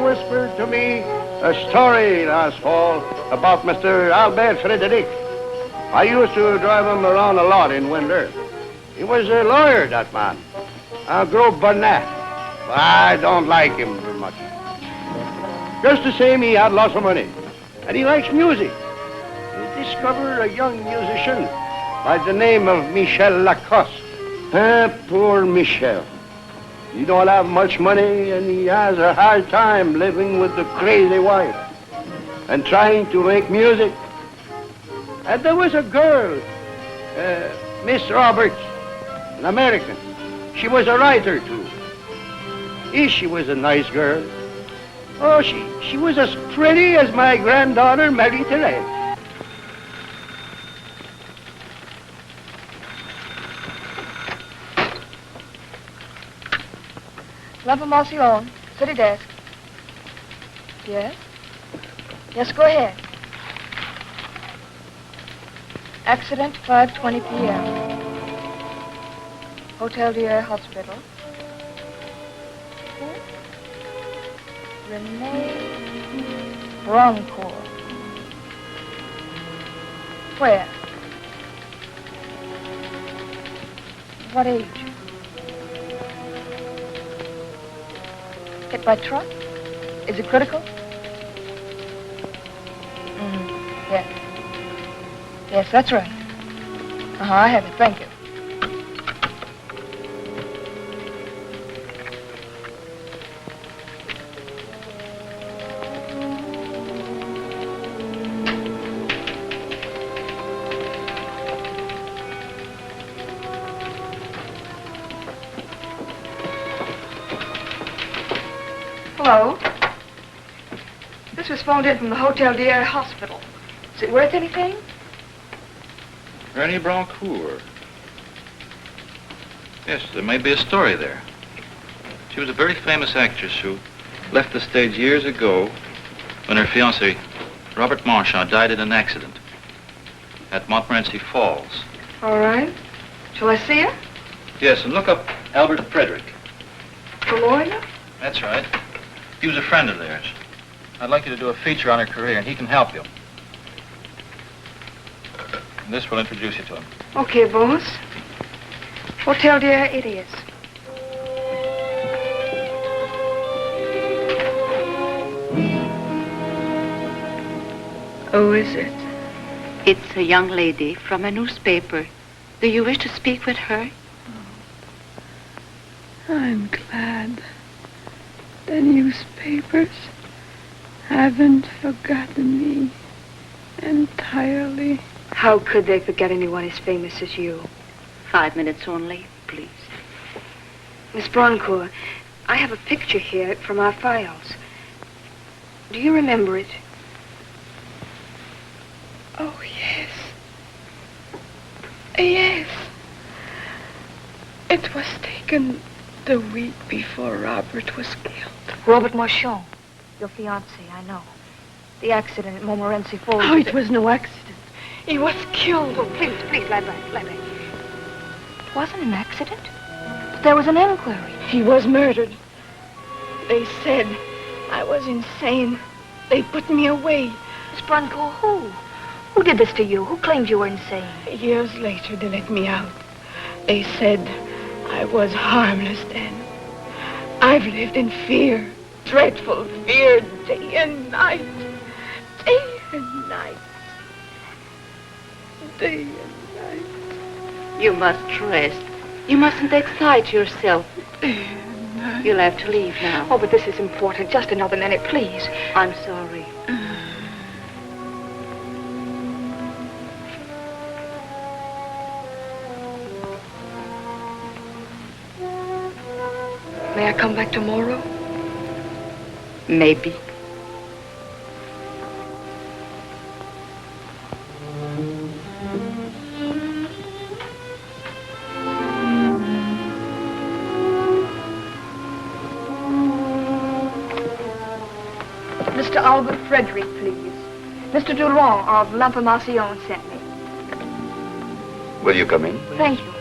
whispered to me a story last fall about Mr. Albert Frederic. I used to drive him around a lot in winter. He was a lawyer, that man. A gros bonnet. I don't like him very much. Just the same, he had lots of money. And he likes music. He discovered a young musician by the name of Michel Lacoste. Poor Michel. He don't have much money, and he has a hard time living with the crazy wife and trying to make music. And there was a girl, Miss Roberts, an American. She was a writer, too. She was a nice girl. Oh, she was as pretty as my granddaughter, Marie Therese. L'Information, city desk. Yes? Yes, go ahead. Accident, 5:20 p.m. Hotel Dieu Hospital. Renee Broncourt. Where? What age? Hit by truck? Is it critical? Yes. Yes, that's right. I have it. Thank you. Hello. This was phoned in from the Hotel Dieu Hospital. Is it worth anything? Rennie Broncourt. Yes, there may be a story there. She was a very famous actress who left the stage years ago when her fiancé, Robert Marchand, died in an accident at Montmorency Falls. All right. Shall I see her? Yes, and look up Albert Frederic. The lawyer? That's right. He was a friend of theirs. I'd like you to do a feature on her career, and he can help you. And this will introduce you to him. Okay, boss. Hotel Dieu it is. Who is it? It's a young lady from a newspaper. Do you wish to speak with her? I'm glad the newspapers haven't forgotten me entirely. How could they forget anyone as famous as you? 5 minutes only, please. Miss Broncourt, I have a picture here from our files. Do you remember it? Oh, yes. Yes. It was taken the week before Robert was killed. Robert Marchand, your fiancé, I know. The accident at Montmorency Falls. Oh, it was no accident. He was killed. Oh, please, lie back. It wasn't an accident. But there was an inquiry. He was murdered. They said I was insane. They put me away. Miss Broncourt, who? Who did this to you? Who claimed you were insane? Years later, they let me out. They said I was harmless then. I've lived in fear, dreadful fear, day and night. Day and night. Day and night. You must rest. You mustn't excite yourself. Day and night. You'll have to leave now. Oh, but this is important. Just another minute, please. I'm sorry. May I come back tomorrow? Maybe. Mr. Albert Frederic, please. Mr. Durand of L'Information sent me. Will you come in? Thank you.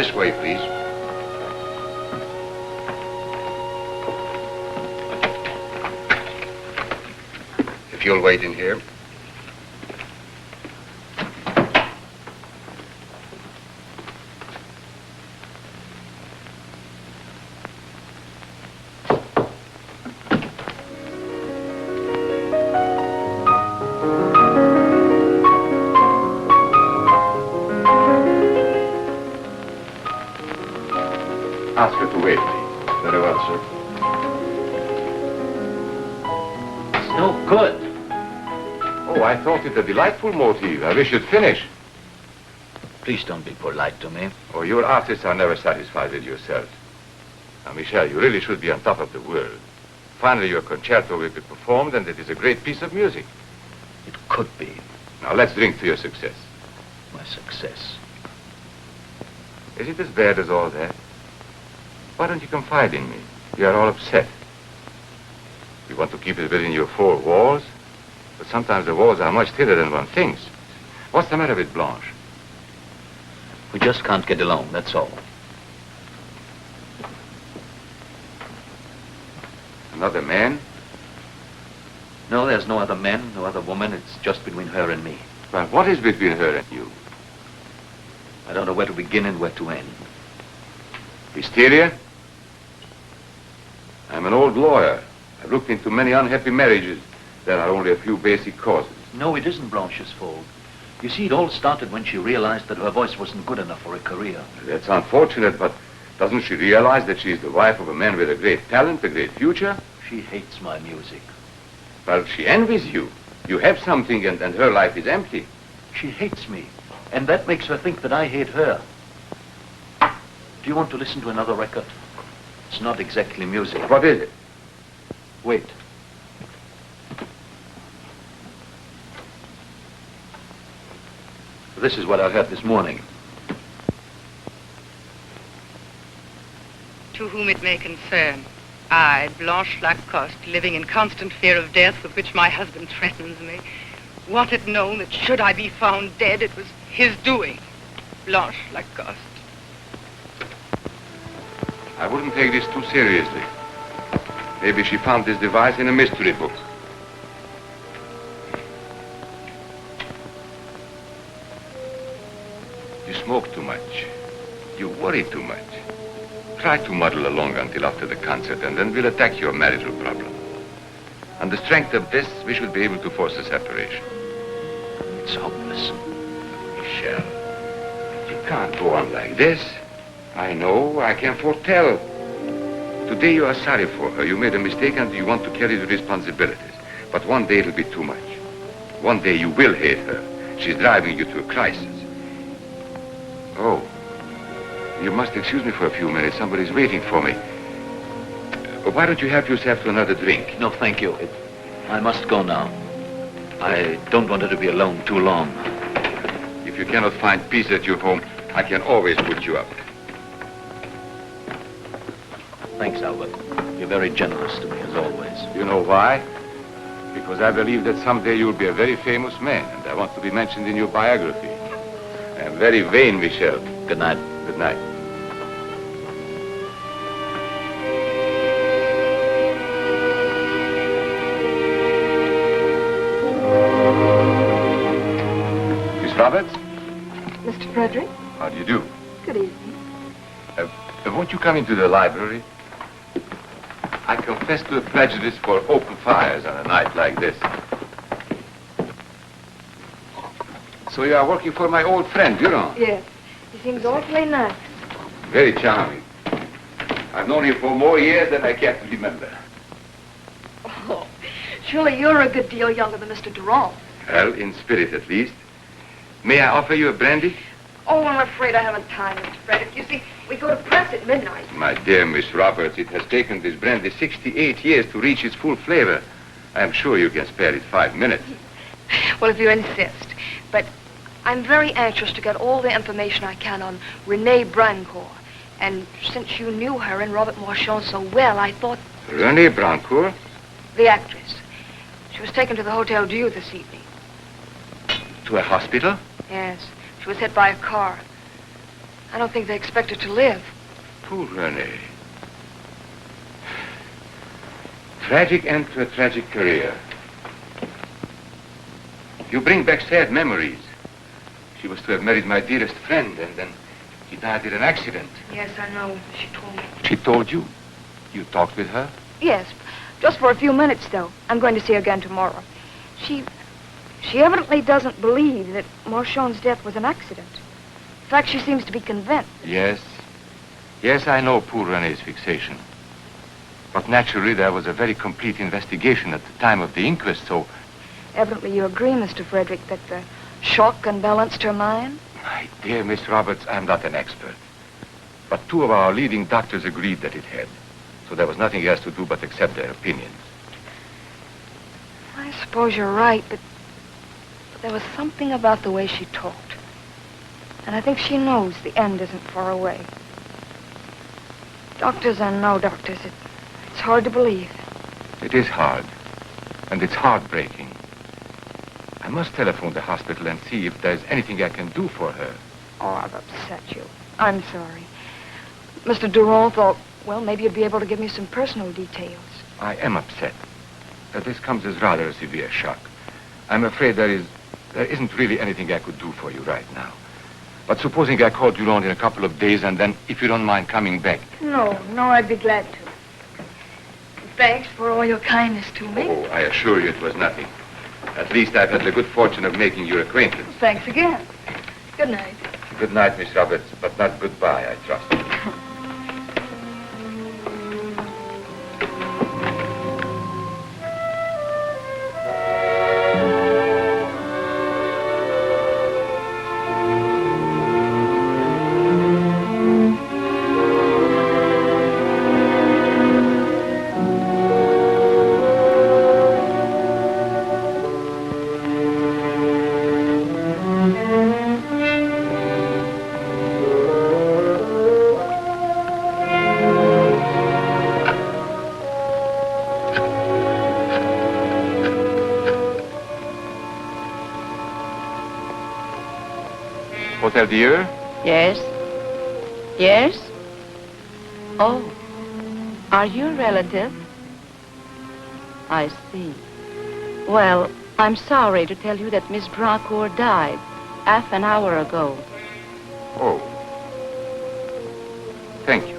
This way, please. If you'll wait in here. Ask her to wait, please. Very well, sir. It's no good. Oh, I thought it a delightful motif. I wish you'd finish. Please don't be polite to me. Oh, your artists are never satisfied with yourselves. Now, Michel, you really should be on top of the world. Finally, your concerto will be performed, and it is a great piece of music. It could be. Now, let's drink to your success. My success. Is it as bad as all that? Why don't you confide in me? You are all upset. You want to keep it within your four walls, but sometimes the walls are much thinner than one thinks. What's the matter with Blanche? We just can't get along, that's all. Another man? No, there's no other man, no other woman. It's just between her and me. Well, what is between her and you? I don't know where to begin and where to end. Hysteria? I'm an old lawyer. I've looked into many unhappy marriages. There are only a few basic causes. No, it isn't Blanche's fault. You see, it all started when she realized that her voice wasn't good enough for a career. That's unfortunate, but doesn't she realize that she's the wife of a man with a great talent, a great future? She hates my music. Well, she envies you. You have something and her life is empty. She hates me, and that makes her think that I hate her. Do you want to listen to another record? It's not exactly music. What is it? Wait. This is what I heard this morning. To whom it may concern, I, Blanche Lacoste, living in constant fear of death with which my husband threatens me, want it known that should I be found dead, it was his doing. Blanche Lacoste. I wouldn't take this too seriously. Maybe she found this device in a mystery book. You smoke too much. You worry too much. Try to muddle along until after the concert, and then we'll attack your marital problem. On the strength of this, we should be able to force a separation. It's hopeless. Michel, you can't go on like this. I know, I can foretell. Today you are sorry for her. You made a mistake and you want to carry the responsibilities. But one day it'll be too much. One day you will hate her. She's driving you to a crisis. Oh, you must excuse me for a few minutes. Somebody's waiting for me. Why don't you help yourself to another drink? No, thank you. I must go now. I don't want her to be alone too long. If you cannot find peace at your home, I can always put you up. Thanks, Albert. You're very generous to me, as always. You know why? Because I believe that someday you'll be a very famous man, and I want to be mentioned in your biography. I am very vain, Michel. Good night. Good night. Miss Roberts? Mr. Frederick, How do you do? good evening. Won't you come into the library? I confess to a prejudice for open fires on a night like this. So you are working for my old friend, Durand? Yes, he seems awfully nice. Very charming. I've known him for more years than I care to remember. Oh, surely you're a good deal younger than Mr. Durand. Well, in spirit at least. May I offer you a brandy? Oh, I'm afraid I haven't time, Mr. Frederick. You see, we go to press at midnight. My dear Miss Roberts, it has taken this brandy 68 years to reach its full flavor. I am sure you can spare it 5 minutes. Well, if you insist. But I'm very anxious to get all the information I can on Renee Brancourt. And since you knew her and Robert Marchand so well, I thought... Renee Brancourt? The actress. She was taken to the Hotel Dieu this evening. To a hospital? Yes. She was hit by a car. I don't think they expect her to live. Poor Renee. Tragic end to a tragic career. You bring back sad memories. She was to have married my dearest friend, and then he died in an accident. Yes, I know. She told me. She told you? You talked with her? Yes, just for a few minutes, though. I'm going to see her again tomorrow. She evidently doesn't believe that Marchand's death was an accident. In fact, she seems to be convinced. Yes. Yes, I know poor Renee's fixation. But naturally, there was a very complete investigation at the time of the inquest, so... Evidently, you agree, Mr. Frederick, that the shock unbalanced her mind? My dear Miss Roberts, I'm not an expert. But 2 of our leading doctors agreed that it had. So there was nothing else to do but accept their opinions. I suppose you're right, but there was something about the way she talked. And I think she knows the end isn't far away. Doctors and no doctors, it's hard to believe. It is hard. And it's heartbreaking. I must telephone the hospital and see if there's anything I can do for her. Oh, I've upset you. I'm sorry. Mr. Durand thought, well, maybe you'd be able to give me some personal details. I am upset. This comes as rather a severe shock. I'm afraid there isn't really anything I could do for you right now. But supposing I called Durand in a couple of days, and then, if you don't mind coming back. No, I'd be glad to. Thanks for all your kindness to me. Oh, I assure you it was nothing. At least I've had the good fortune of making your acquaintance. Thanks again. Good night. Good night, Miss Roberts, but not goodbye, I trust. Hotel Dieu? Yes? Yes? Oh, are you a relative? I see. Well, I'm sorry to tell you that Miss Brancourt died half an hour ago. Oh. Thank you.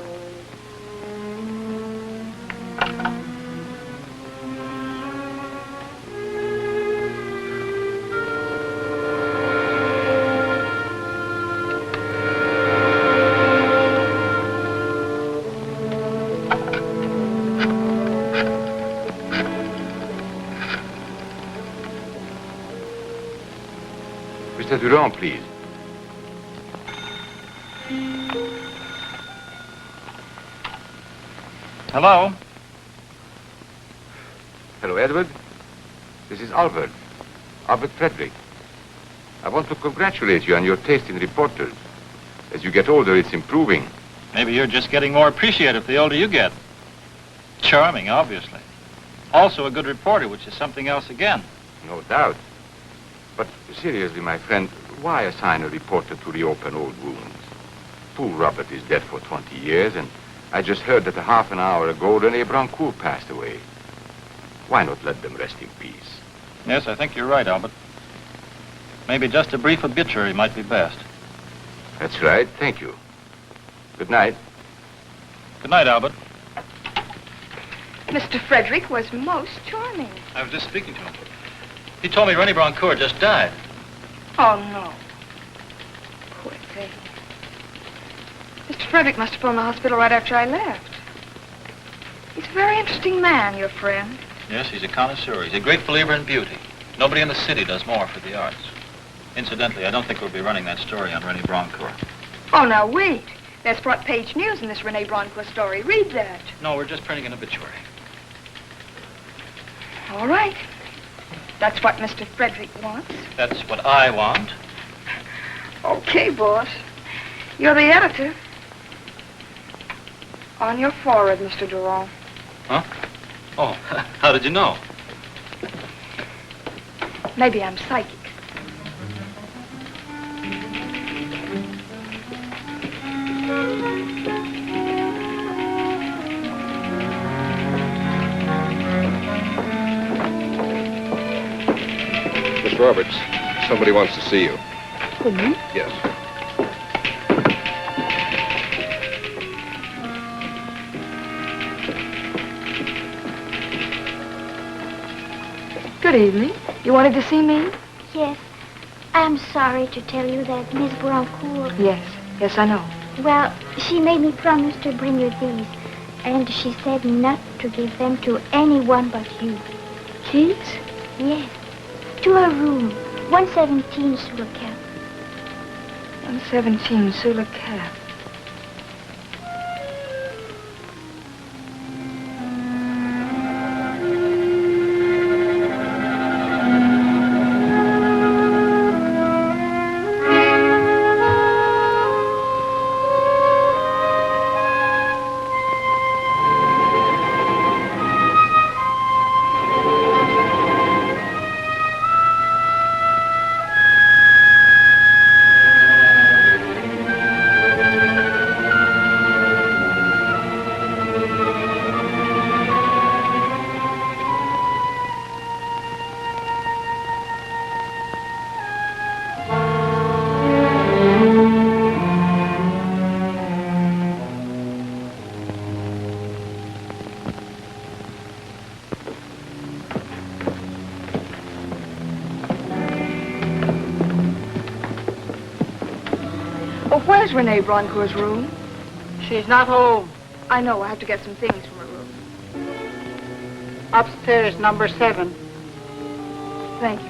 Mr. Durand, please. Hello? Hello, Edward. This is Albert Frederick. I want to congratulate you on your taste in reporters. As you get older, it's improving. Maybe you're just getting more appreciative the older you get. Charming, obviously. Also a good reporter, which is something else again. No doubt. But seriously, my friend, why assign a reporter to reopen old wounds? Poor Robert is dead for 20 years, and I just heard that a half an hour ago, René Brancourt passed away. Why not let them rest in peace? Yes, I think you're right, Albert. Maybe just a brief obituary might be best. That's right. Thank you. Good night. Good night, Albert. Mr. Frederick was most charming. I was just speaking to him. He told me René Brancourt just died. Oh, no. Poor thing. Mr. Frederick must have phoned the hospital right after I left. He's a very interesting man, your friend. Yes, he's a connoisseur. He's a great believer in beauty. Nobody in the city does more for the arts. Incidentally, I don't think we'll be running that story on René Brancourt. Oh, now wait. There's front page news in this René Brancourt story. Read that. No, we're just printing an obituary. All right. That's what Mr. Frederick wants. That's what I want. Okay, boss. You're the editor. On your forehead, Mr. Durand. Huh? Oh, how did you know? Maybe I'm psychic. Roberts. Somebody wants to see you. For me? Yes. Good evening. You wanted to see me? Yes. I'm sorry to tell you that Miss Broncourt... Yes, I know. Well, she made me promise to bring you these. And she said not to give them to anyone but you. Keys? Yes. To her room. 117 sous le cap. 117 sous le cap. Where's Renee Broncourt's room? She's not home. I know. I have to get some things from her room. Upstairs, number 7. Thank you.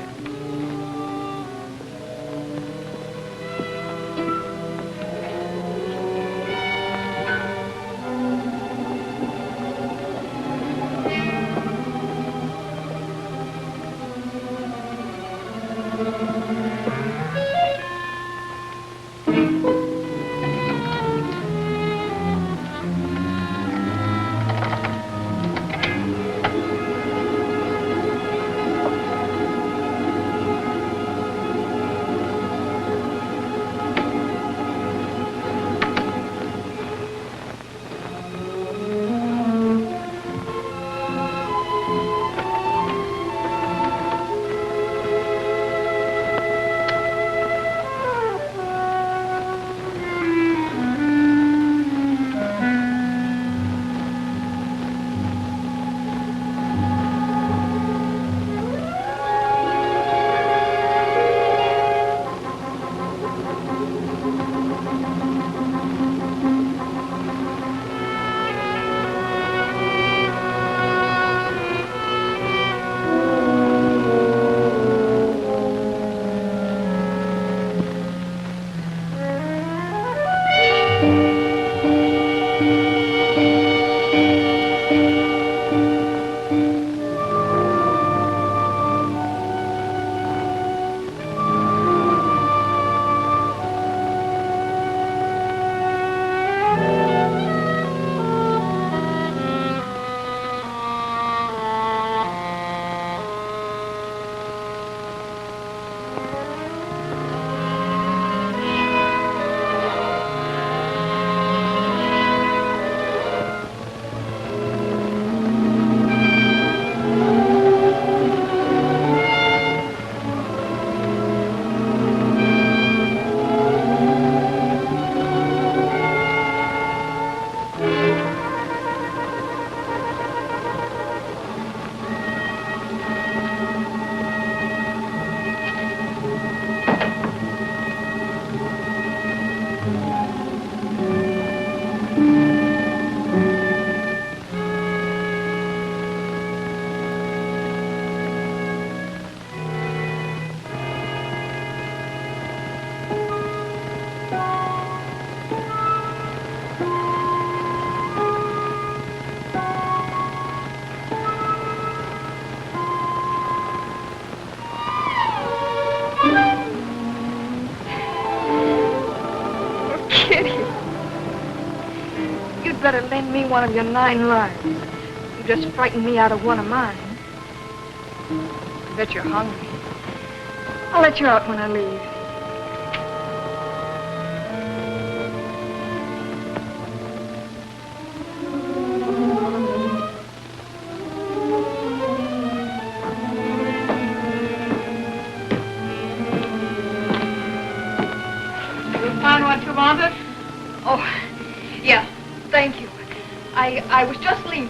Better lend me one of your 9 lives. You just frightened me out of one of mine. I bet you're hungry. I'll let you out when I leave. want it? Oh, yeah, thank you. I was just leaving.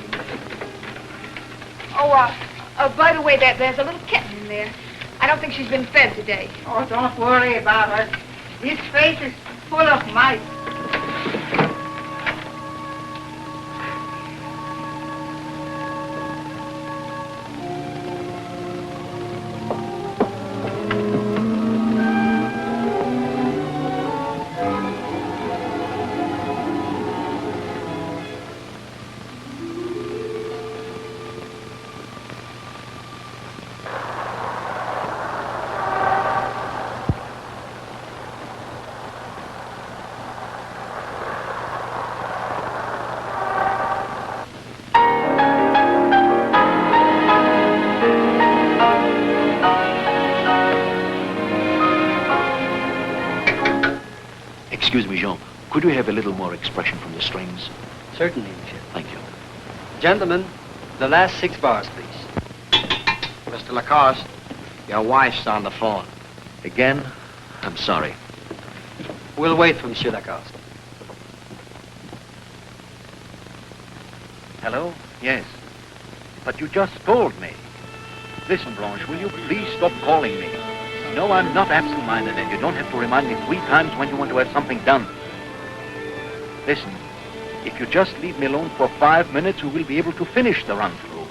Oh, by the way, there's a little kitten in there. I don't think she's been fed today. Oh, don't worry about her. His face is full of mice. Excuse me, Jean. Could we have a little more expression from the strings? Certainly, monsieur. Thank you. Gentlemen, the last 6 bars, please. Mr. Lacoste, your wife's on the phone. Again? I'm sorry. We'll wait for Monsieur Lacoste. Hello? Yes. But you just told me. Listen, Blanche, will you please stop calling me? No, I'm not absent-minded, and you don't have to remind me 3 times when you want to have something done. Listen, if you just leave me alone for 5 minutes, we will be able to finish the run-through.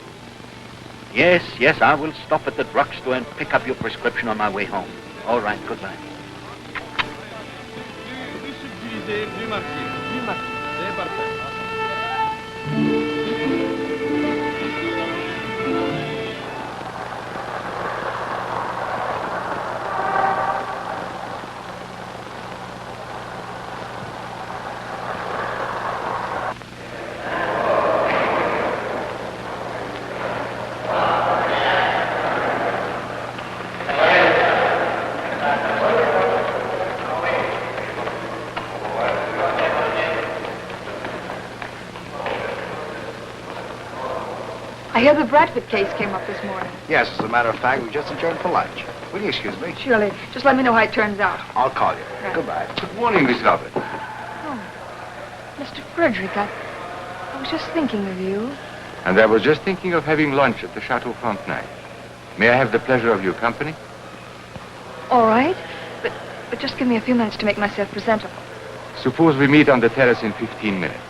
Yes, I will stop at the drugstore and pick up your prescription on my way home. All right, goodbye. I hear the Bradford case came up this morning. Yes, as a matter of fact, we just adjourned for lunch. Will you excuse me? Surely. Just let me know how it turns out. I'll call you. Right. Goodbye. Good morning, Miss Robert. Oh, Mr. Frederick, I was just thinking of you. And I was just thinking of having lunch at the Chateau Frontenac. May I have the pleasure of your company? All right, but just give me a few minutes to make myself presentable. Suppose we meet on the terrace in 15 minutes.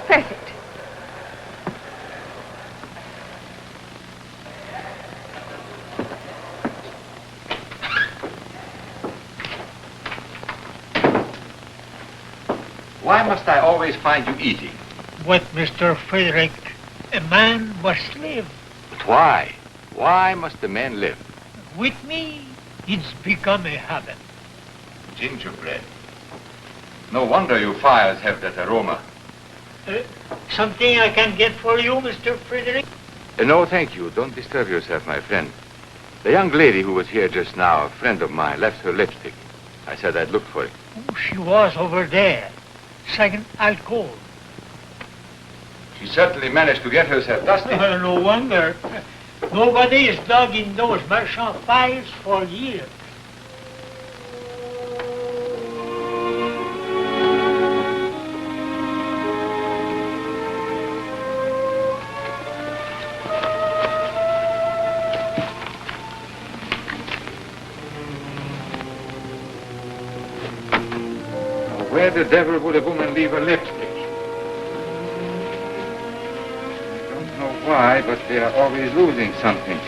Perfect. Why must I always find you eating? But, Mr. Frederick, a man must live. But why? Why must a man live? With me, it's become a habit. Gingerbread. No wonder your fires have that aroma. Something I can get for you, Mr. Frederick? No, thank you. Don't disturb yourself, my friend. The young lady who was here just now, a friend of mine, left her lipstick. I said I'd look for it. Oh, she was over there. Second alcohol. She certainly managed to get herself dusty. No wonder. Nobody is dug in those marchand files for years. Where the devil would a woman leave her lipstick? I don't know why, but they are always losing something.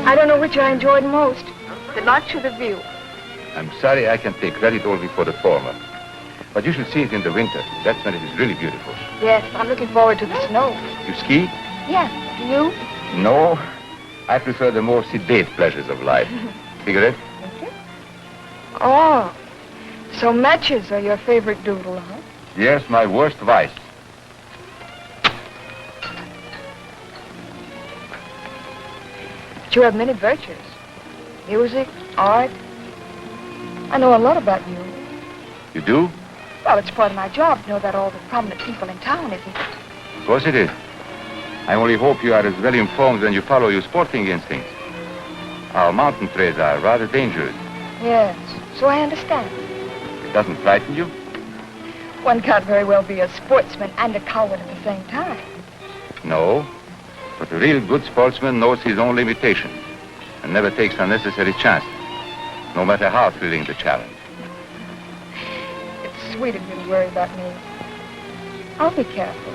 I don't know which I enjoyed most, the lunch or the view. I'm sorry I can take credit only for the former. But you should see it in the winter. That's when it is really beautiful. Yes, I'm looking forward to the snow. You ski? Yes, do you? No. I prefer the more sedate pleasures of life. Cigarette? Oh, So matches are your favorite doodle, huh? Yes, my worst vice. But you have many virtues. Music, art. I know a lot about you. You do? Well, it's part of my job to know about all the prominent people in town, isn't it? Of course it is. I only hope you are as well informed when you follow your sporting instincts. Our mountain trails are rather dangerous. Yes, so I understand. It doesn't frighten you? One can't very well be a sportsman and a coward at the same time. No. But a real good sportsman knows his own limitations and never takes unnecessary chances, no matter how thrilling the challenge. It's sweet of you to worry about me. I'll be careful.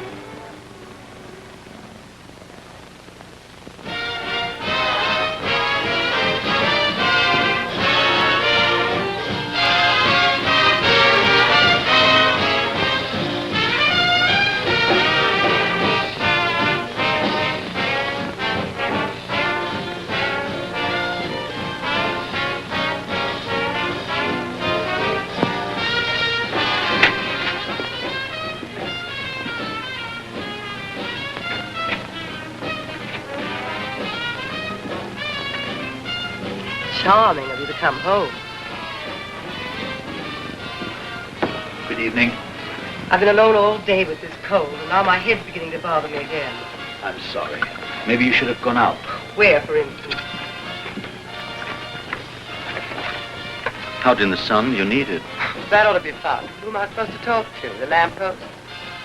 Charming of you to come home. Good evening. I've been alone all day with this cold, and now my head's beginning to bother me again. I'm sorry. Maybe you should have gone out. Where, for instance? Out in the sun, you need it. That ought to be fun. Who am I supposed to talk to? The lamppost?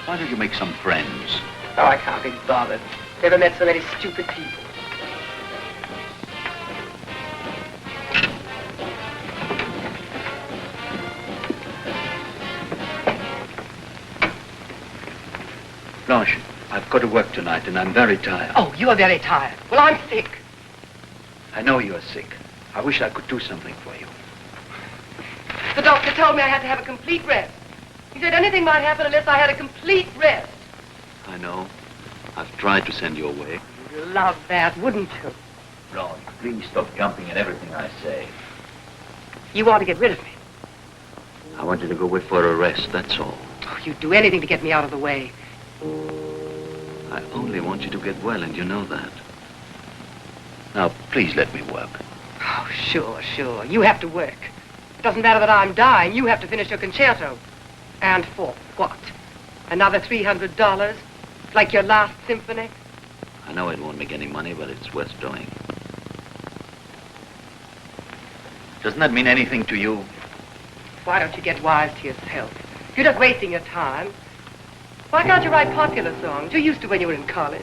Why don't you make some friends? Oh, I can't be bothered. Never met so many stupid people. Blanche, I've got to work tonight, and I'm very tired. Oh, you're very tired. Well, I'm sick. I know you're sick. I wish I could do something for you. The doctor told me I had to have a complete rest. He said anything might happen unless I had a complete rest. I know. I've tried to send you away. You'd love that, wouldn't you? Blanche, please stop jumping at everything I say. You want to get rid of me. I want you to go away for a rest, that's all. Oh, you'd do anything to get me out of the way. I only want you to get well, and you know that. Now, please let me work. Oh, sure, sure. You have to work. It doesn't matter that I'm dying. You have to finish your concerto. And for what? Another $300? Like your last symphony? I know it won't make any money, but it's worth doing. Doesn't that mean anything to you? Why don't you get wise to yourself? You're just wasting your time. Why can't you write popular songs? You used to when you were in college.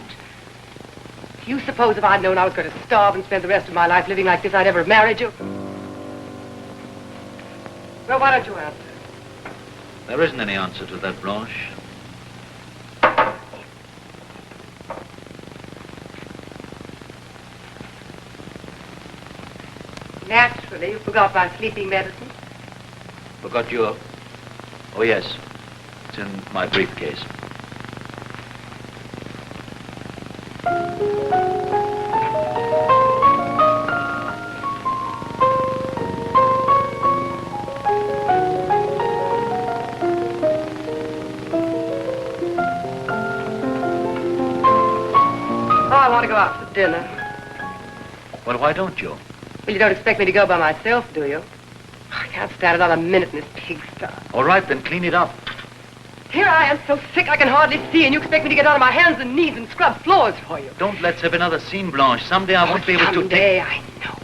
Do you suppose if I'd known I was going to starve and spend the rest of my life living like this, I'd ever have married you? Well, why don't you answer? There isn't any answer to that, Blanche. Naturally, you forgot my sleeping medicine. Forgot your... Oh, yes. It's in my briefcase. Oh, I want to go out for dinner. Well, why don't you? Well, you don't expect me to go by myself, do you? I can't stand another minute in this pigsty. All right, then clean it up. Here I am so sick I can hardly see, and you expect me to get on my hands and knees and scrub floors for you. Don't let's have another scene, Blanche. Someday I won't be able to Someday, take... I know.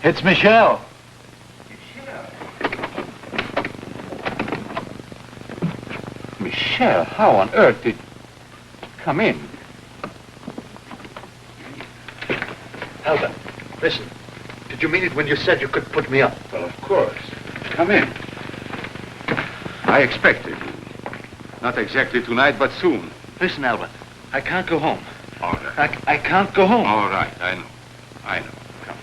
It's Michelle. Michelle, how on earth did... Come in. Albert, listen. Did you mean it when you said you could put me up? Well, of course. Come in. I expected you. Not exactly tonight, but soon. Listen, Albert. I can't go home. All right. I can't go home. All right, I know. I know. Come.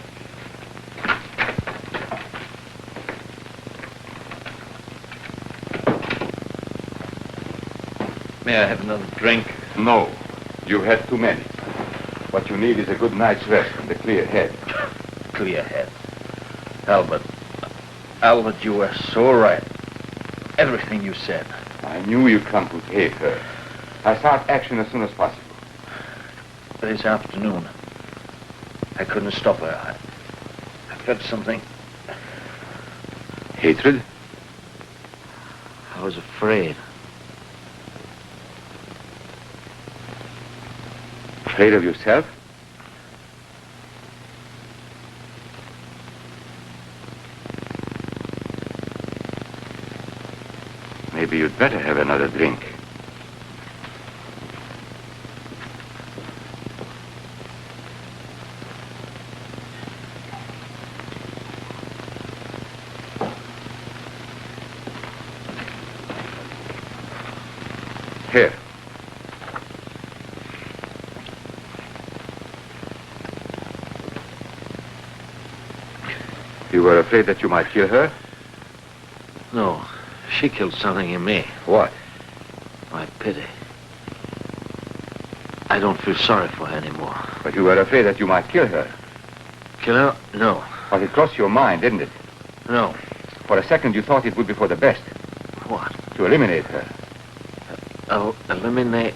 May I have another drink? No. You had too many. What you need is a good night's rest and a clear head. Clear head. Albert, you were so right. Everything you said. I knew you'd come to take her. I start action as soon as possible. This afternoon, I couldn't stop her. I felt something. Hatred? I was afraid. Afraid of yourself? Maybe you'd better have another drink. Here. You were afraid that you might kill her? No, she killed something in me. What? My pity. I don't feel sorry for her anymore. But you were afraid that you might kill her. Kill her? No. But it crossed your mind, didn't it? No. For a second you thought it would be for the best. What? To eliminate her. Eliminate.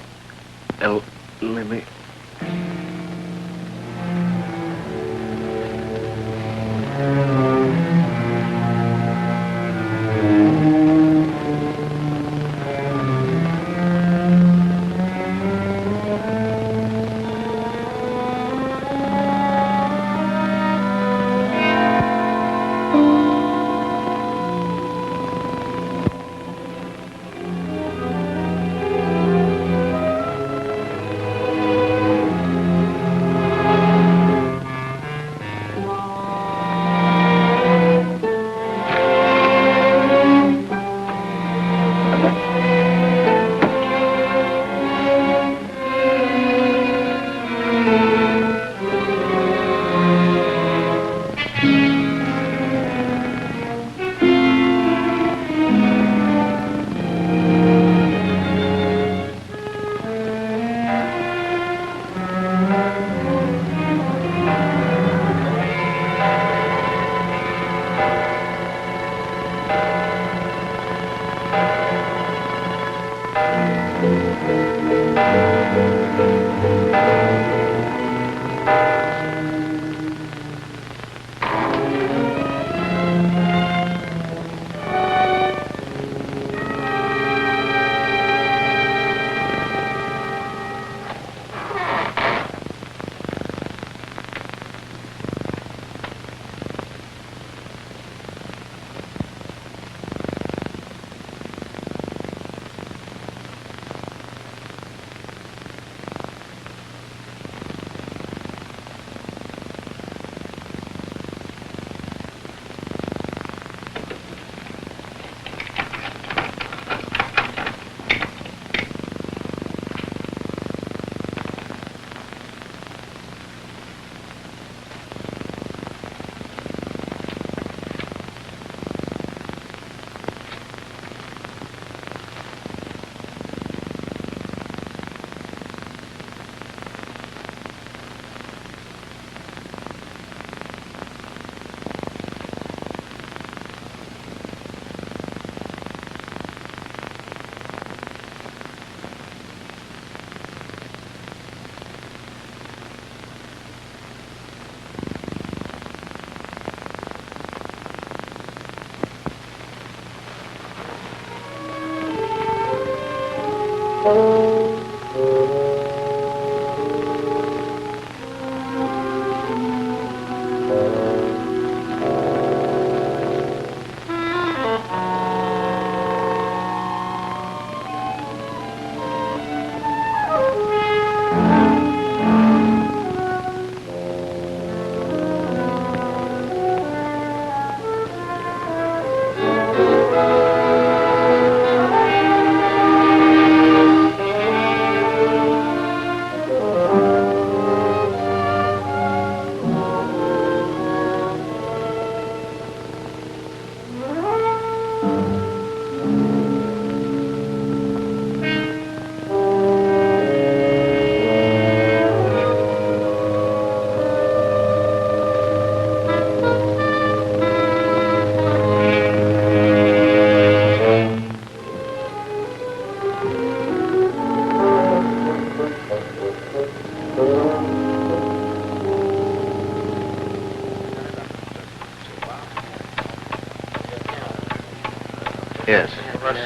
Yes.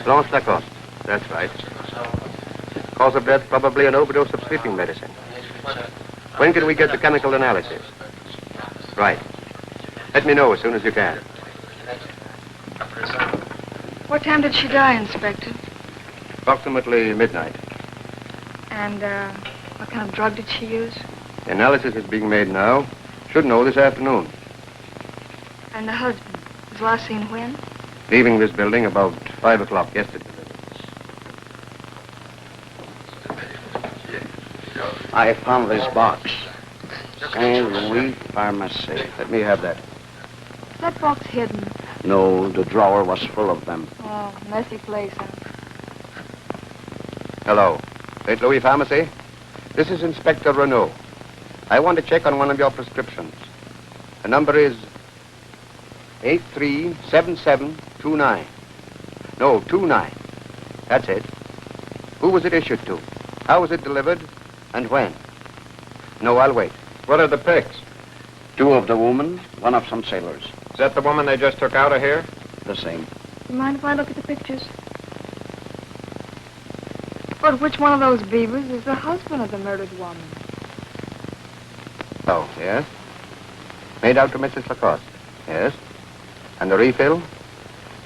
Blanche Lacoste. That's right. Cause of death, probably an overdose of sleeping medicine. When can we get the chemical analysis? Right. Let me know as soon as you can. What time did she die, Inspector? Approximately midnight. And, what kind of drug did she use? The analysis is being made now. Should know this afternoon. And the husband was last seen when? Leaving this building about 5 o'clock yesterday. I found this box. Saint Louis Pharmacy. Let me have that. Is that box hidden? No, the drawer was full of them. Oh, messy place, huh? Hello. St. Louis Pharmacy? This is Inspector Renault. I want to check on one of your prescriptions. The number is 837729. No, 29. That's it. Who was it issued to? How was it delivered? And when? No, I'll wait. What are the pics? 2 of the woman, 1 of some sailors. Is that the woman they just took out of here? The same. You mind if I look at the pictures? But which one of those beavers is the husband of the murdered woman? Oh, yes? Made out to Mrs. Lacoste. Yes. And the refill?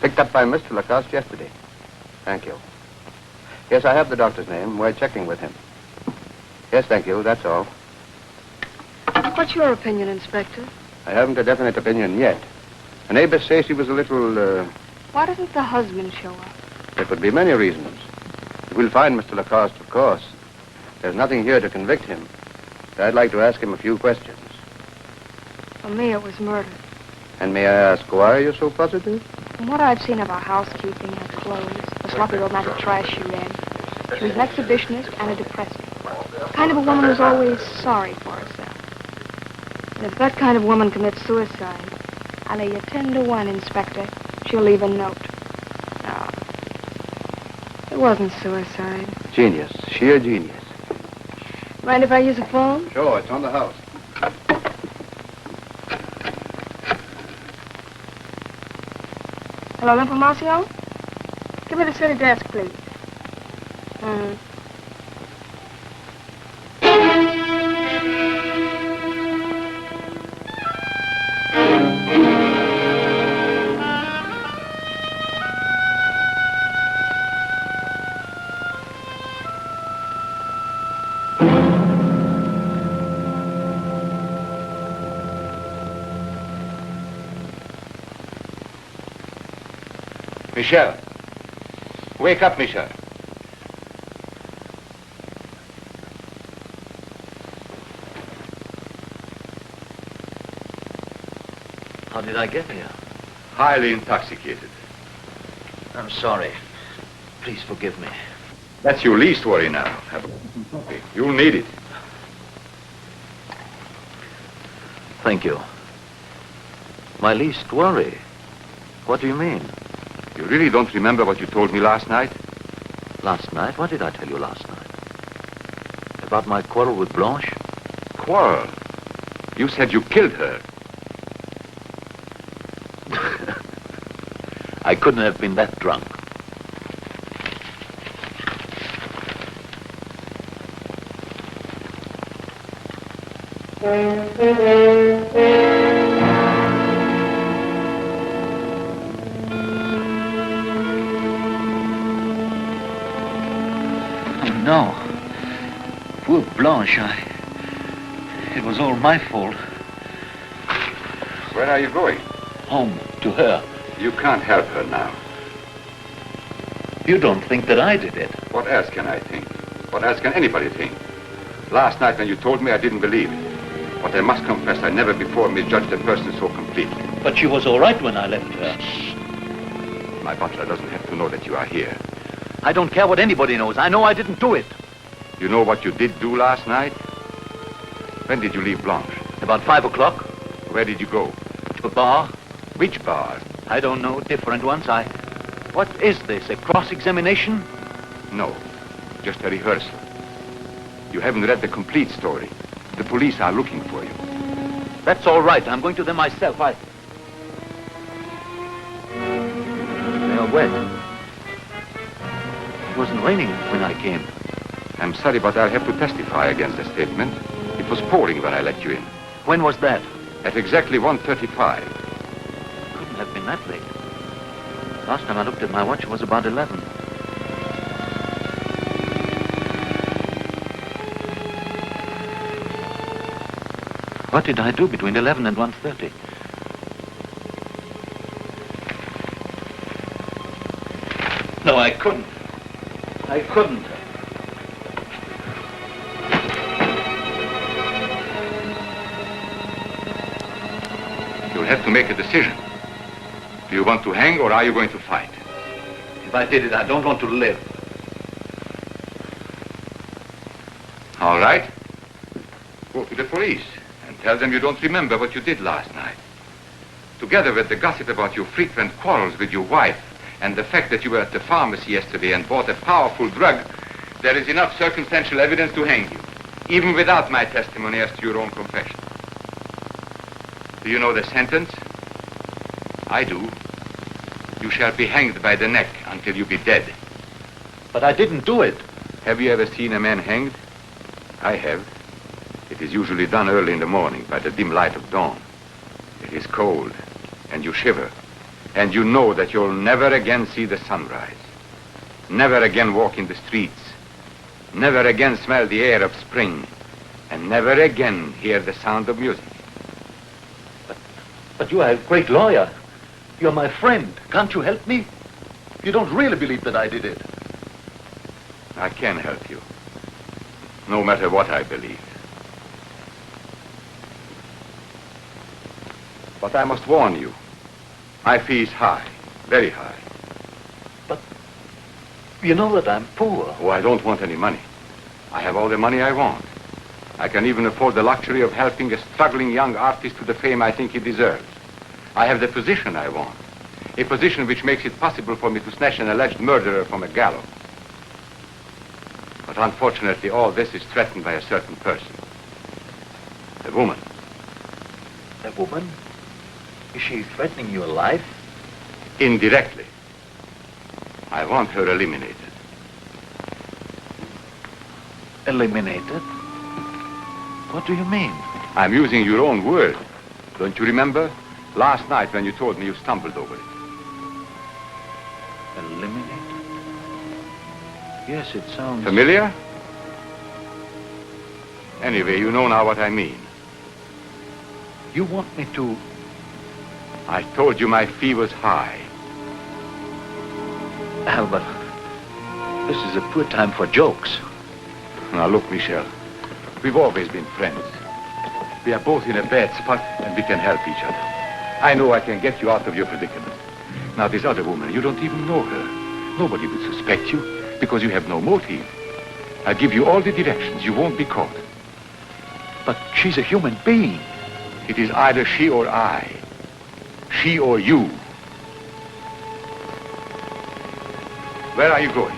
Picked up by Mr. Lacoste yesterday. Thank you. Yes, I have the doctor's name. We're checking with him. Yes, thank you. That's all. What's your opinion, Inspector? I haven't a definite opinion yet. The neighbors say she was a little, Why doesn't the husband show up? There could be many reasons. We'll find Mr. Lacoste, of course. There's nothing here to convict him. I'd like to ask him a few questions. For me, it was murder. And may I ask why you're so positive? From what I've seen of her housekeeping, her clothes, the sloppy romantic trash she ran, she was an exhibitionist and a depressant. The kind of a woman who's always sorry for herself. And if that kind of woman commits suicide, I lay you 10 to 1, Inspector, she'll leave a note. No, it wasn't suicide. Genius. Sheer genius. Mind if I use a phone? Sure, it's on the house. Hello, Information? Give me the city desk, please. Michel. Wake up, Michel. How did I get here? Highly intoxicated. I'm sorry. Please forgive me. That's your least worry now. Have a coffee. You'll need it. Thank you. My least worry? What do you mean? You really don't remember what you told me last night? Last night? What did I tell you last night? About my quarrel with Blanche? Quarrel? You said you killed her. I couldn't have been that drunk. No. Poor Blanche, it was all my fault. Where are you going? Home, to her. You can't help her now. You don't think that I did it? What else can I think? What else can anybody think? Last night when you told me, I didn't believe it. But I must confess, I never before misjudged a person so completely. But she was all right when I left her. My butler doesn't have to know that you are here. I don't care what anybody knows. I know I didn't do it. You know what you did do last night? When did you leave Blanche? About 5 o'clock. Where did you go? To a bar. Which bar? I don't know. Different ones. What is this? A cross-examination? No. Just a rehearsal. You haven't read the complete story. The police are looking for you. That's all right. I'm going to them myself. They are wet. It wasn't raining when I came. I'm sorry, but I'll have to testify against the statement. It was pouring when I let you in. When was that? At exactly 1:35. Couldn't have been that late. Last time I looked at my watch, it was about 11. What did I do between 11 and 1:30? No, I couldn't. I couldn't. You'll have to make a decision. Do you want to hang or are you going to fight? If I did it, I don't want to live. All right. Go to the police and tell them you don't remember what you did last night. Together with the gossip about your frequent quarrels with your wife and the fact that you were at the pharmacy yesterday and bought a powerful drug, there is enough circumstantial evidence to hang you, even without my testimony as to your own confession. Do you know the sentence? I do. You shall be hanged by the neck until you be dead. But I didn't do it. Have you ever seen a man hanged? I have. It is usually done early in the morning by the dim light of dawn. It is cold, and you shiver, and you know that you'll never again see the sunrise, never again walk in the streets, never again smell the air of spring, and never again hear the sound of music. But you are a great lawyer. You're my friend. Can't you help me? You don't really believe that I did it. I can help you, no matter what I believe. But I must warn you, my fee is high, very high. But you know that I'm poor. Oh, I don't want any money. I have all the money I want. I can even afford the luxury of helping a struggling young artist to the fame I think he deserves. I have the position I want, a position which makes it possible for me to snatch an alleged murderer from a gallows. But unfortunately, all this is threatened by a certain person. A woman. A woman? Is she threatening your life? Indirectly. I want her eliminated. Eliminated? What do you mean? I'm using your own word. Don't you remember? Last night when you told me you stumbled over it. Eliminated? Yes, it sounds... Familiar? Anyway, you know now what I mean. You want me to... I told you my fee was high. Albert, this is a poor time for jokes. Now look, Michel, we've always been friends. We are both in a bad spot and we can help each other. I know I can get you out of your predicament. Now this other woman, you don't even know her. Nobody would suspect you because you have no motive. I'll give you all the directions. You won't be caught. But she's a human being. It is either she or I. She or you. Where are you going?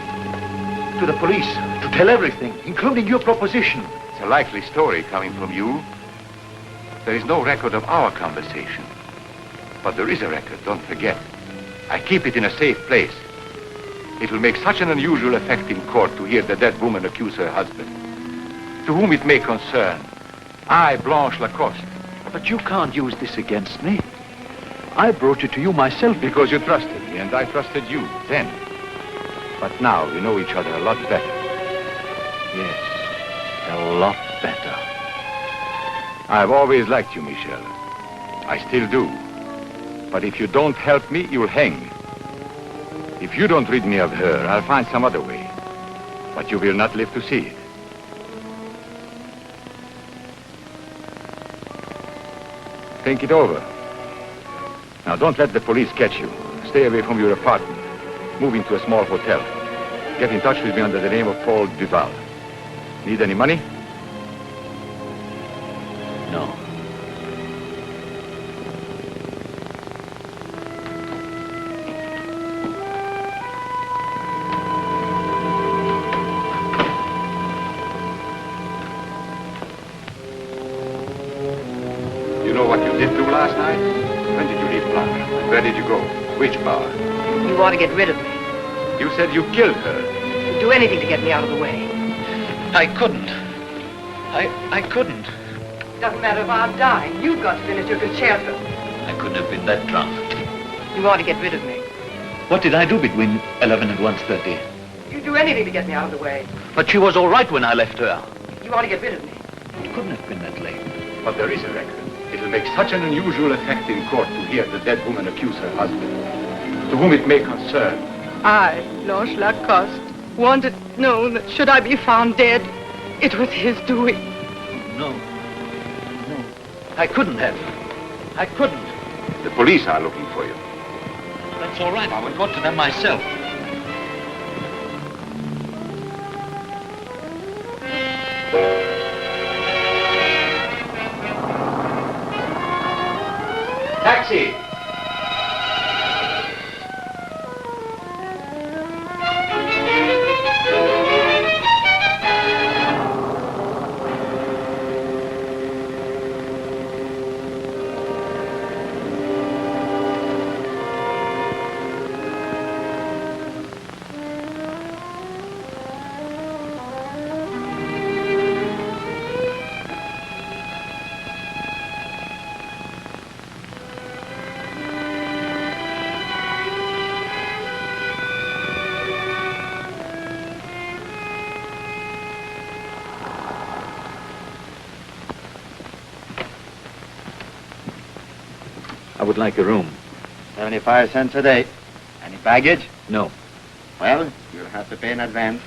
To the police, to tell everything, including your proposition. It's a likely story coming from you. There is no record of our conversation. But there is a record, don't forget. I keep it in a safe place. It will make such an unusual effect in court to hear the dead woman accuse her husband. To whom it may concern, I, Blanche Lacoste. But you can't use this against me. I brought it to you myself. Because you trusted me, and I trusted you then. But now we know each other a lot better. Yes, a lot better. I've always liked you, Michel. I still do. But if you don't help me, you'll hang. If you don't rid me of her, I'll find some other way. But you will not live to see it. Think it over. Now, don't let the police catch you. Stay away from your apartment. Move into a small hotel. Get in touch with me under the name of Paul Duval. Need any money? No. You know what you did do last night? When did you leave Blanche? Where did you go? Which bar? You ought to get rid of me. You said you killed her. You'd do anything to get me out of the way. I couldn't. I couldn't. Doesn't matter if I'm dying. You've got to finish your concerto. I couldn't have been that drunk. You ought to get rid of me. What did I do between 11 and 1:30? You'd do anything to get me out of the way. But she was all right when I left her. You ought to get rid of me. It couldn't have been that late. But there is a record. It will make such an unusual effect in court to hear the dead woman accuse her husband, to whom it may concern. I, Blanche Lacoste, wanted known that should I be found dead, it was his doing. No. I couldn't have. I couldn't. The police are looking for you. That's all right. I will go to them myself. Taxi! I would like a room. 75 cents a day. Any baggage? No. Well, you'll have to pay in advance.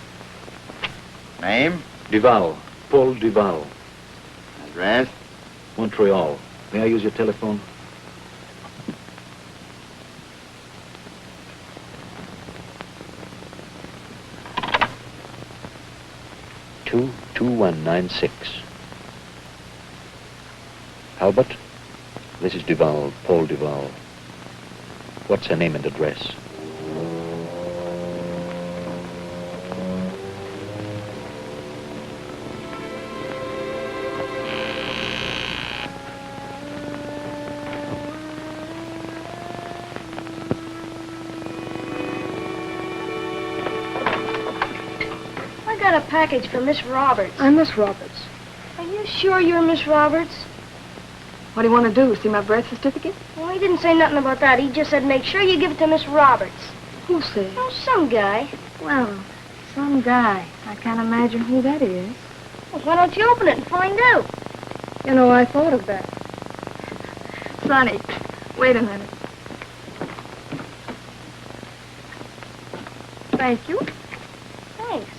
Name? Duval. Paul Duval. Address? Montreal. May I use your telephone? 22196. Albert? This is Duval, Paul Duval. What's her name and address? I got a package from Miss Roberts. I'm Miss Roberts. Are you sure you're Miss Roberts? What do you want to do? See my birth certificate? Well, he didn't say nothing about that. He just said make sure you give it to Miss Roberts. Who said? Oh, some guy. Well, some guy. I can't imagine who that is. Well, why don't you open it and find out? You know, I thought of that. Sonny, wait a minute. Thank you. Thanks.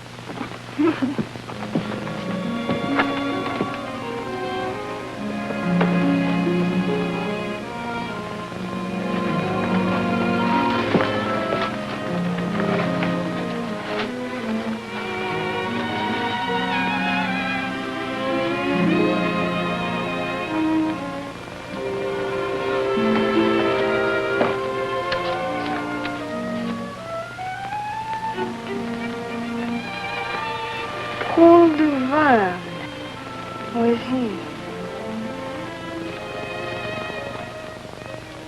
Paul Duval. Who is he?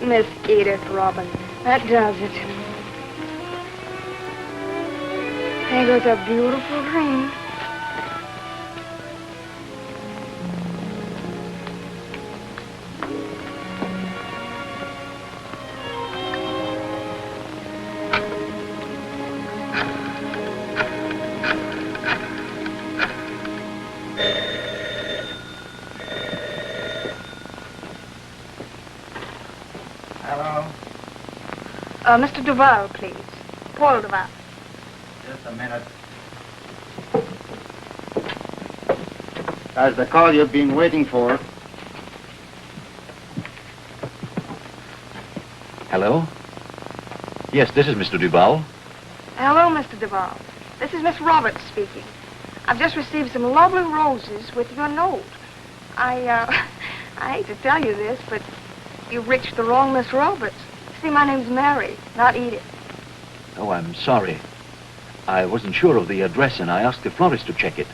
Miss Edith Robin. That does it. There goes a beautiful dream. Hello. Mr. Duval, please. Paul Duval. Just a minute. That's the call you've been waiting for. Hello? Yes, this is Mr. Duval. Hello, Mr. Duval. This is Miss Roberts speaking. I've just received some lovely roses with your note. I hate to tell you this, but you've reached the wrong Miss Roberts. See, my name's Mary, not Edith. Oh, I'm sorry. I wasn't sure of the address, and I asked the florist to check it.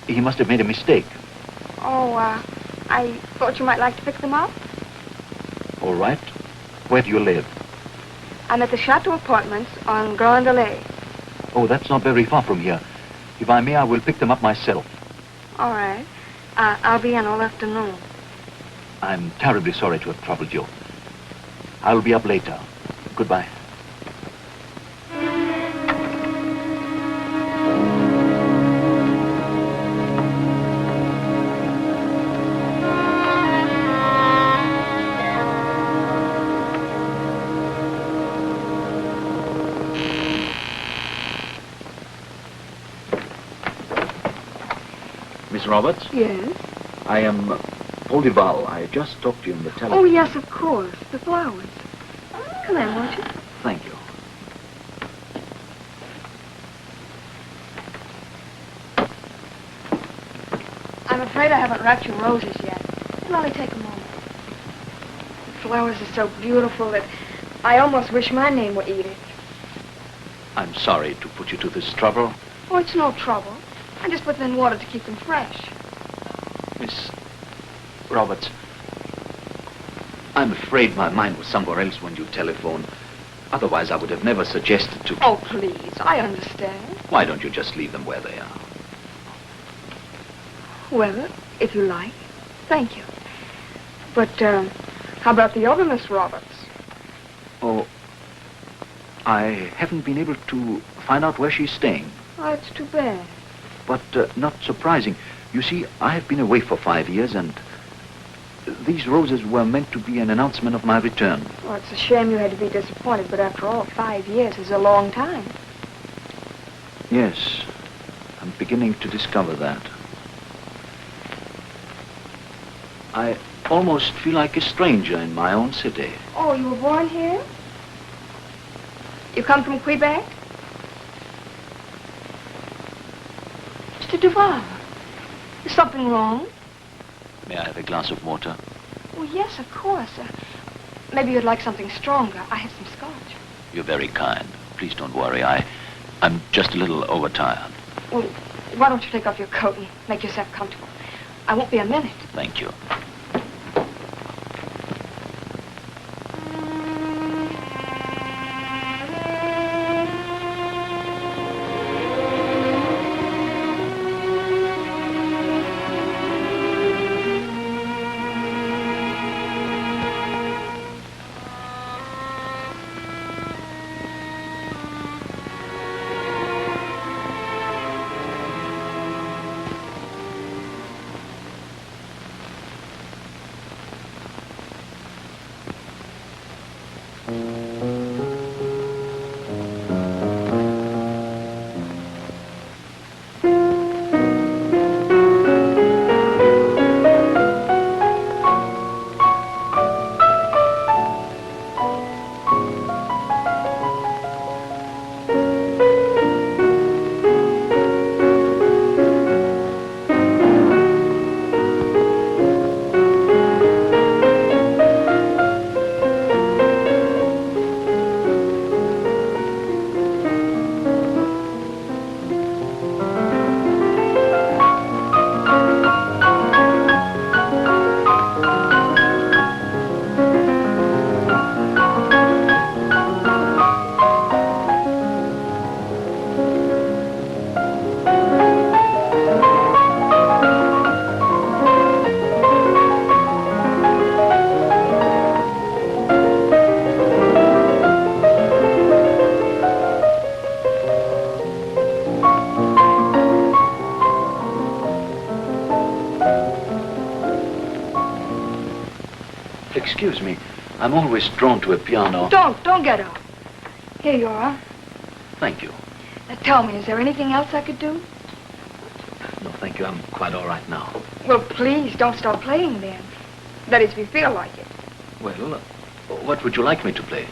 He must have made a mistake. Oh, I thought you might like to pick them up. All right. Where do you live? I'm at the Chateau Apartments on Grand Allée. Oh, that's not very far from here. If I may, I will pick them up myself. All right. I'll be in all afternoon. I'm terribly sorry to have troubled you. I'll be up later. Goodbye. Miss Roberts? Yes? I am Paul Duval. I just talked to you on the telephone. Oh, yes, of course. The flowers. Come in, won't you? Thank you. I'm afraid I haven't wrapped your roses yet. It'll only take a moment. Flowers are so beautiful that I almost wish my name were Edith. I'm sorry to put you to this trouble. Oh, it's no trouble. I just put them in water to keep them fresh. Miss Roberts, I'm afraid my mind was somewhere else when you telephoned. Otherwise, I would have never suggested to... Oh, please, I understand. Why don't you just leave them where they are? Well, if you like. Thank you. But, how about the other Miss Roberts? Oh, I haven't been able to find out where she's staying. Oh, it's too bad. But not surprising. You see, I have been away for 5 years, and these roses were meant to be an announcement of my return. Well, it's a shame you had to be disappointed, but after all, 5 years is a long time. Yes, I'm beginning to discover that. I almost feel like a stranger in my own city. Oh, you were born here? You come from Quebec? Mr. Duval, is something wrong? May I have a glass of water? Oh, yes, of course. Maybe you'd like something stronger. I have some scotch. You're very kind. Please don't worry. I'm just a little overtired. Well, why don't you take off your coat and make yourself comfortable? I won't be a minute. Thank you. Excuse me. I'm always drawn to a piano. Don't get up. Here you are. Thank you. Now tell me, is there anything else I could do? No, thank you. I'm quite all right now. Well, please, don't stop playing then. That is, if you feel like it. Well, what would you like me to play?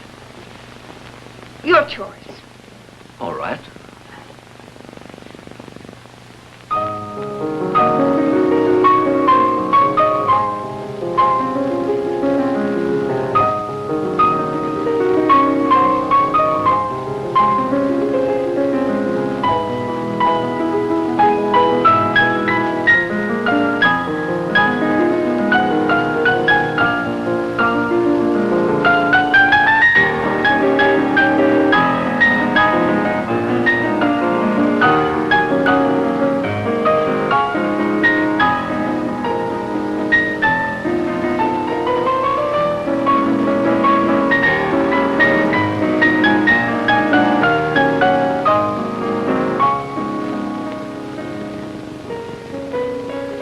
Your choice. All right.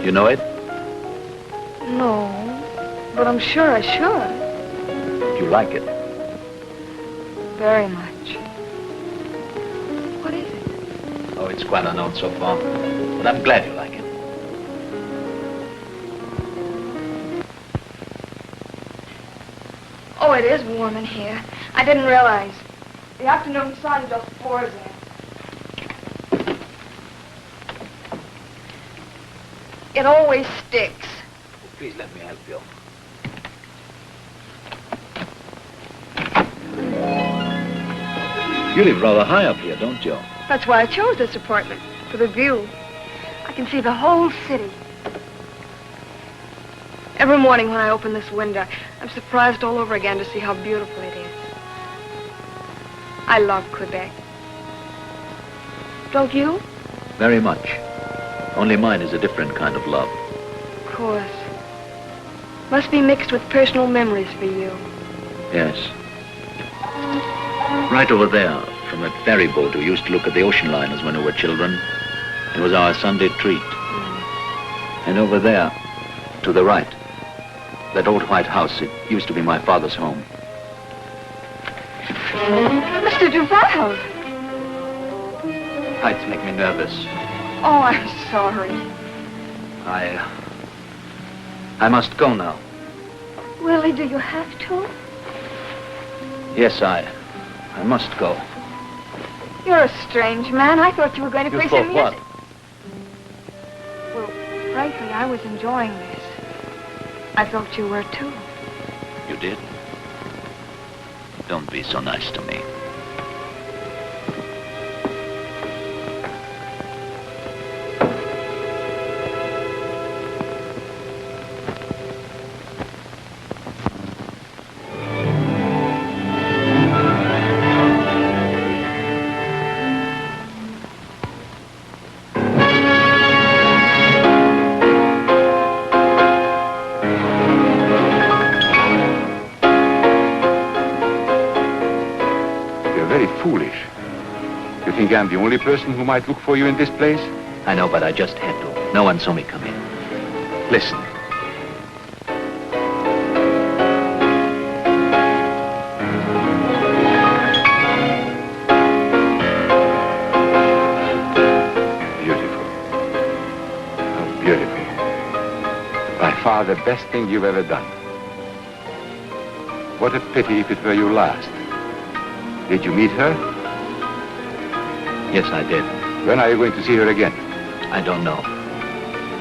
You know it? No, but I'm sure I should. Do you like it? Very much. What is it? Oh, it's quite a note so far. But I'm glad you like it. Oh, it is warm in here. I didn't realize. The afternoon sun just pours in. It always sticks. Please let me help you. You live rather high up here, don't you? That's why I chose this apartment, for the view. I can see the whole city. Every morning when I open this window, I'm surprised all over again to see how beautiful it is. I love Quebec. Don't you? Very much. Only mine is a different kind of love. Of course. Must be mixed with personal memories for you. Yes. Right over there, from that ferry boat who used to look at the ocean liners when we were children, it was our Sunday treat. And over there, to the right, that old white house, it used to be my father's home. Mr. Duval! Heights make me nervous. Oh, I'm sorry. I must go now. Willie, do you have to? Yes, I must go. You're a strange man. I thought you were going to You play thought some what? music. Well, frankly, I was enjoying this. I thought you were too. You did? Don't be so nice to me. I'm the only person who might look for you in this place? I know, but I just had to. No one saw me come in. Listen. Beautiful. Oh, beautiful. By far the best thing you've ever done. What a pity if it were your last. Did you meet her? Yes, I did. When are you going to see her again? I don't know.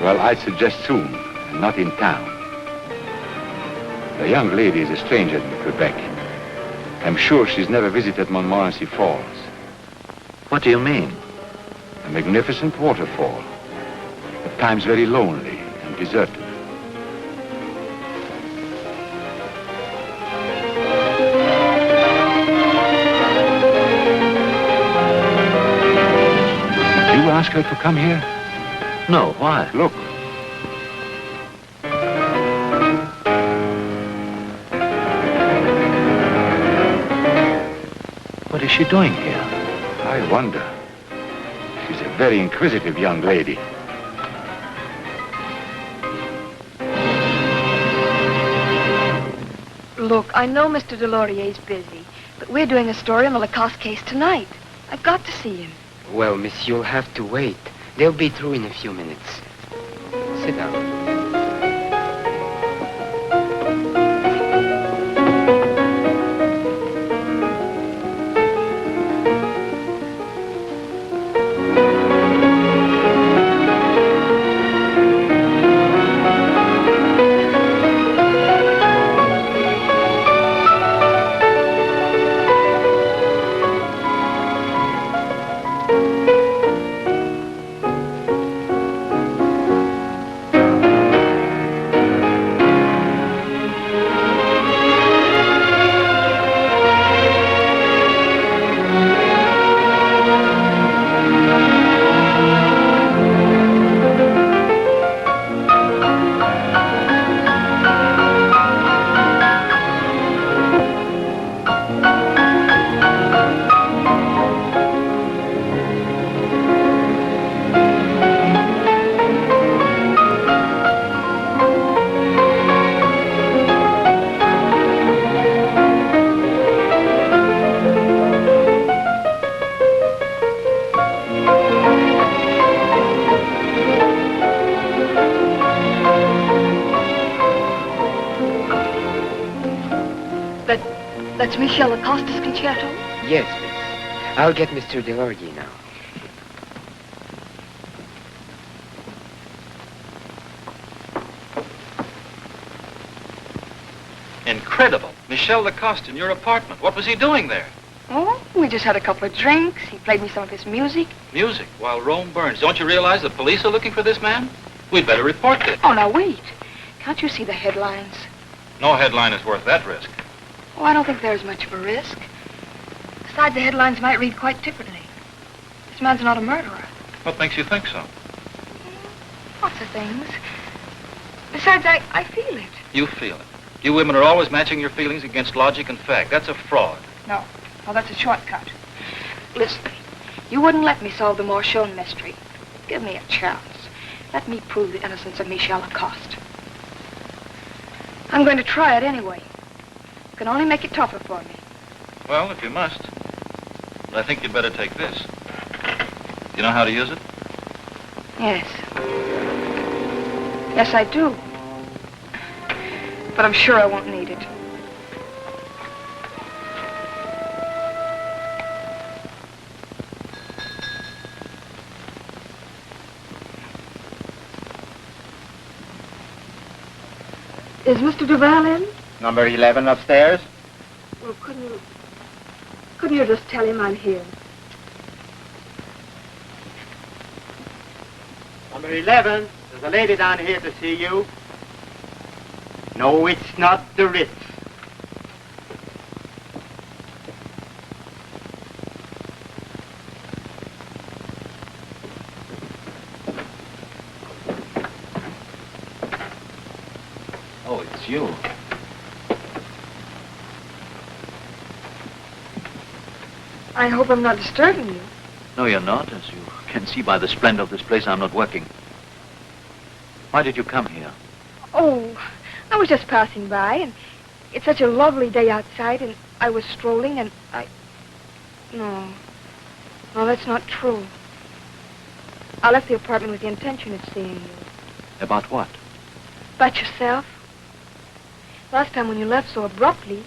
Well, I'd suggest soon, and not in town. The young lady is a stranger in Quebec. I'm sure she's never visited Montmorency Falls. What do you mean? A magnificent waterfall. At times very lonely and deserted. Ask her to come here? No, why? Look. What is she doing here? I wonder. She's a very inquisitive young lady. Look, I know Mr. Delorier's busy, but we're doing a story on the Lacoste case tonight. I've got to see him. Well, miss, you'll have to wait. They'll be through in a few minutes. Sit down. Michel Acosta's concerto? Yes, miss. I'll get Mr. Delorgy now. Incredible. Michel Acosta in your apartment. What was he doing there? Oh, we just had a couple of drinks. He played me some of his music. Music while Rome burns. Don't you realize the police are looking for this man? We'd better report this. Oh, now wait. Can't you see the headlines? No headline is worth that risk. Oh, I don't think there's much of a risk. Besides, the headlines might read quite differently. This man's not a murderer. What makes you think so? Lots of things. Besides, I feel it. You feel it. You women are always matching your feelings against logic and fact. That's a fraud. No. Oh, that's a shortcut. Listen, you wouldn't let me solve the Morchon mystery. Give me a chance. Let me prove the innocence of Michel Acosta. I'm going to try it anyway. You can only make it tougher for me. Well, if you must. But I think you'd better take this. You know how to use it? Yes. Yes, I do. But I'm sure I won't need it. Is Mr. Duval in? Number 11 upstairs? Well, couldn't you just tell him I'm here? Number 11, there's a lady down here to see you. No, it's not the Ritz. Oh, it's you. I hope I'm not disturbing you. No, you're not. As you can see by the splendor of this place, I'm not working. Why did you come here? Oh, I was just passing by, and it's such a lovely day outside, and I was strolling, and No, that's not true. I left the apartment with the intention of seeing you. About what? About yourself. Last time when you left so abruptly...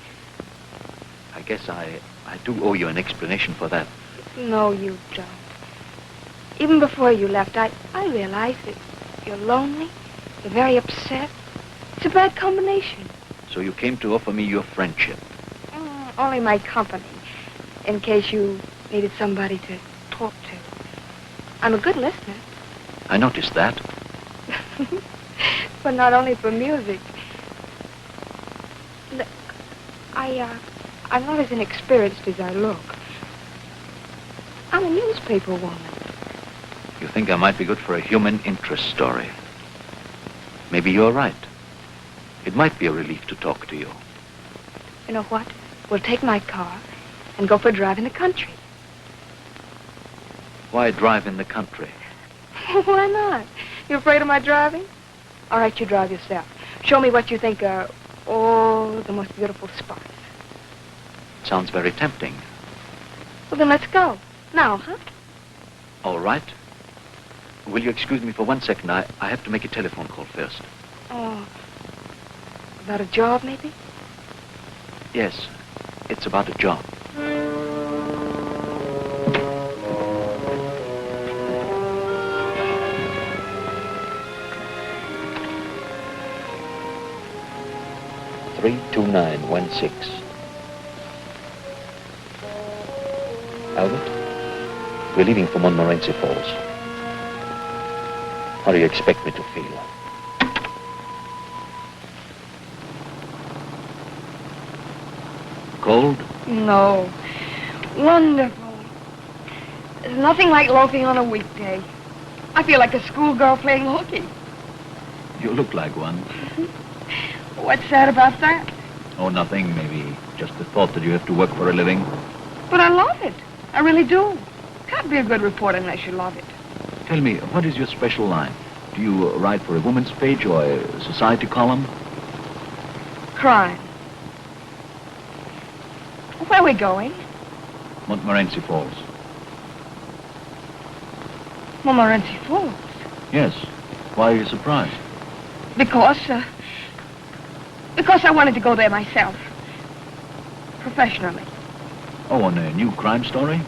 I guess I do owe you an explanation for that. No, you don't. Even before you left, I realized that you're lonely, you're very upset. It's a bad combination. So you came to offer me your friendship. Only my company, in case you needed somebody to talk to. I'm a good listener. I noticed that. But not only for music. Look, I'm not as inexperienced as I look. I'm a newspaper woman. You think I might be good for a human interest story. Maybe you're right. It might be a relief to talk to you. You know what? We'll take my car and go for a drive in the country. Why drive in the country? Why not? You afraid of my driving? All right, you drive yourself. Show me what you think are, the most beautiful spots. Sounds very tempting. Well, then let's go. Now, huh? All right. Will you excuse me for 1 second? I have to make a telephone call first. Oh, about a job, maybe? Yes, it's about a job. $32916. Albert, we're leaving for Montmorency Falls. How do you expect me to feel? Cold? No. Wonderful. There's nothing like loafing on a weekday. I feel like a schoolgirl playing hooky. You look like one. What's sad about that? Oh, nothing. Maybe just the thought that you have to work for a living. But I love it. I really do. Can't be a good reporter unless you love it. Tell me, what is your special line? Do you write for a woman's page or a society column? Crime. Where are we going? Montmorency Falls. Montmorency Falls? Yes. Why are you surprised? Because I wanted to go there myself. Professionally. Oh, on a new crime story?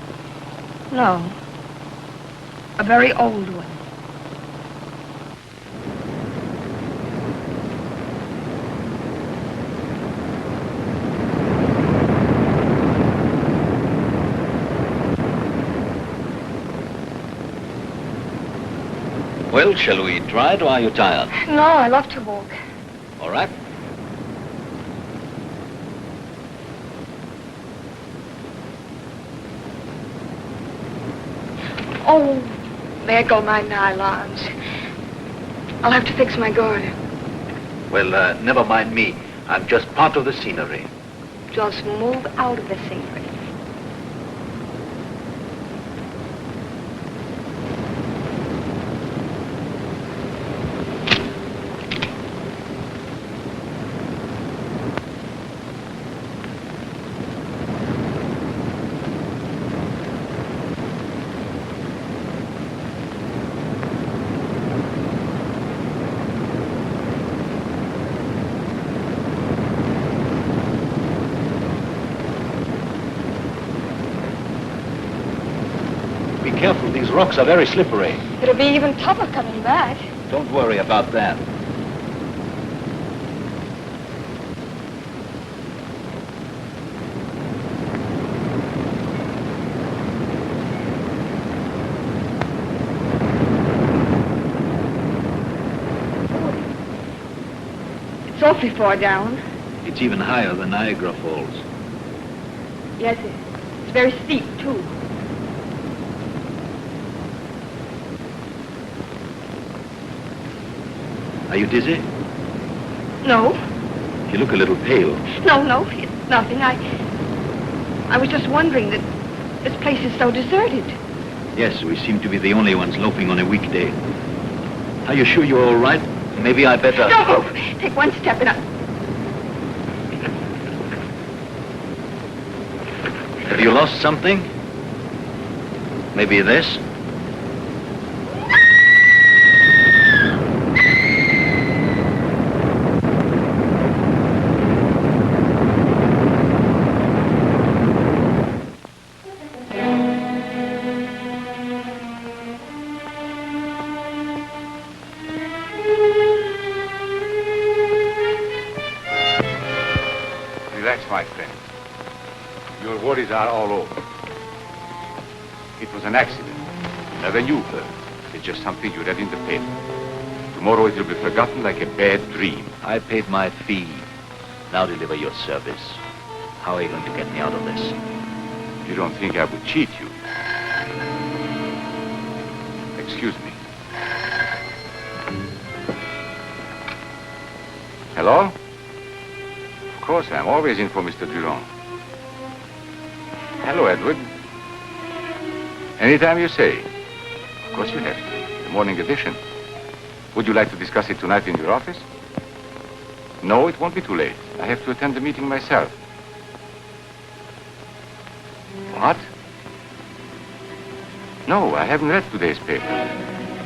No. A very old one. Well, shall we try it, or are you tired? No, I love to walk. All right. Oh, there go my nylons. I'll have to fix my garden. Well, never mind me. I'm just part of the scenery. Just move out of the scenery. Careful, these rocks are very slippery. It'll be even tougher coming back. Don't worry about that. It's awfully far down. It's even higher than Niagara Falls. Yes, it's very steep, too. Are you dizzy? No. You look a little pale. No, it's nothing. I was just wondering that this place is so deserted. Yes, we seem to be the only ones loafing on a weekday. Are you sure you're all right? Maybe I better... Don't move! Take one step and Have you lost something? Maybe this? Are all over. It was an accident. Never knew her. It's just something you read in the paper. Tomorrow it will be forgotten like a bad dream. I paid my fee. Now deliver your service. How are you going to get me out of this? You don't think I would cheat you? Excuse me. Hello? Of course, I'm always in for Mr. Durand. Hello, Edward. Anytime you say. Of course you have to. The morning edition. Would you like to discuss it tonight in your office? No, it won't be too late. I have to attend the meeting myself. What? No, I haven't read today's paper.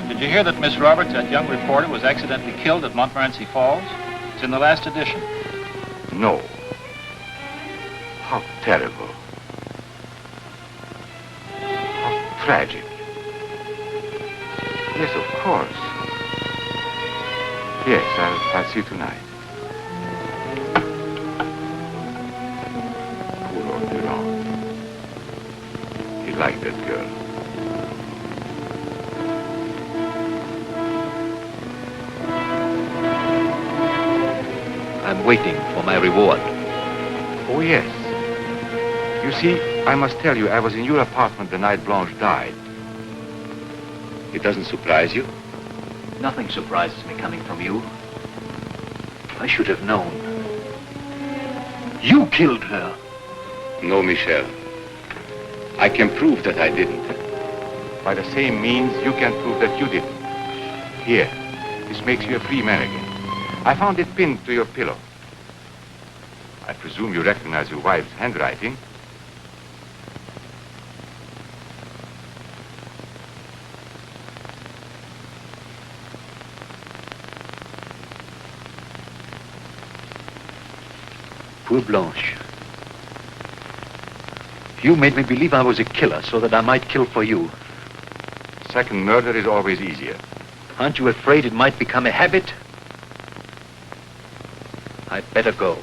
Did you hear that Miss Roberts, that young reporter, was accidentally killed at Montmorency Falls? It's in the last edition. No. How terrible. Tragic. Yes, of course. Yes, I'll see you tonight. Poor old Durand. He liked that girl. I'm waiting for my reward. Oh, yes. You see, I must tell you, I was in your apartment the night Blanche died. It doesn't surprise you? Nothing surprises me coming from you. I should have known. You killed her. No, Michel. I can prove that I didn't. By the same means, you can prove that you didn't. Here, this makes you a free man again. I found it pinned to your pillow. I presume you recognize your wife's handwriting. Poor Blanche. You made me believe I was a killer so that I might kill for you. Second murder is always easier. Aren't you afraid it might become a habit? I'd better go.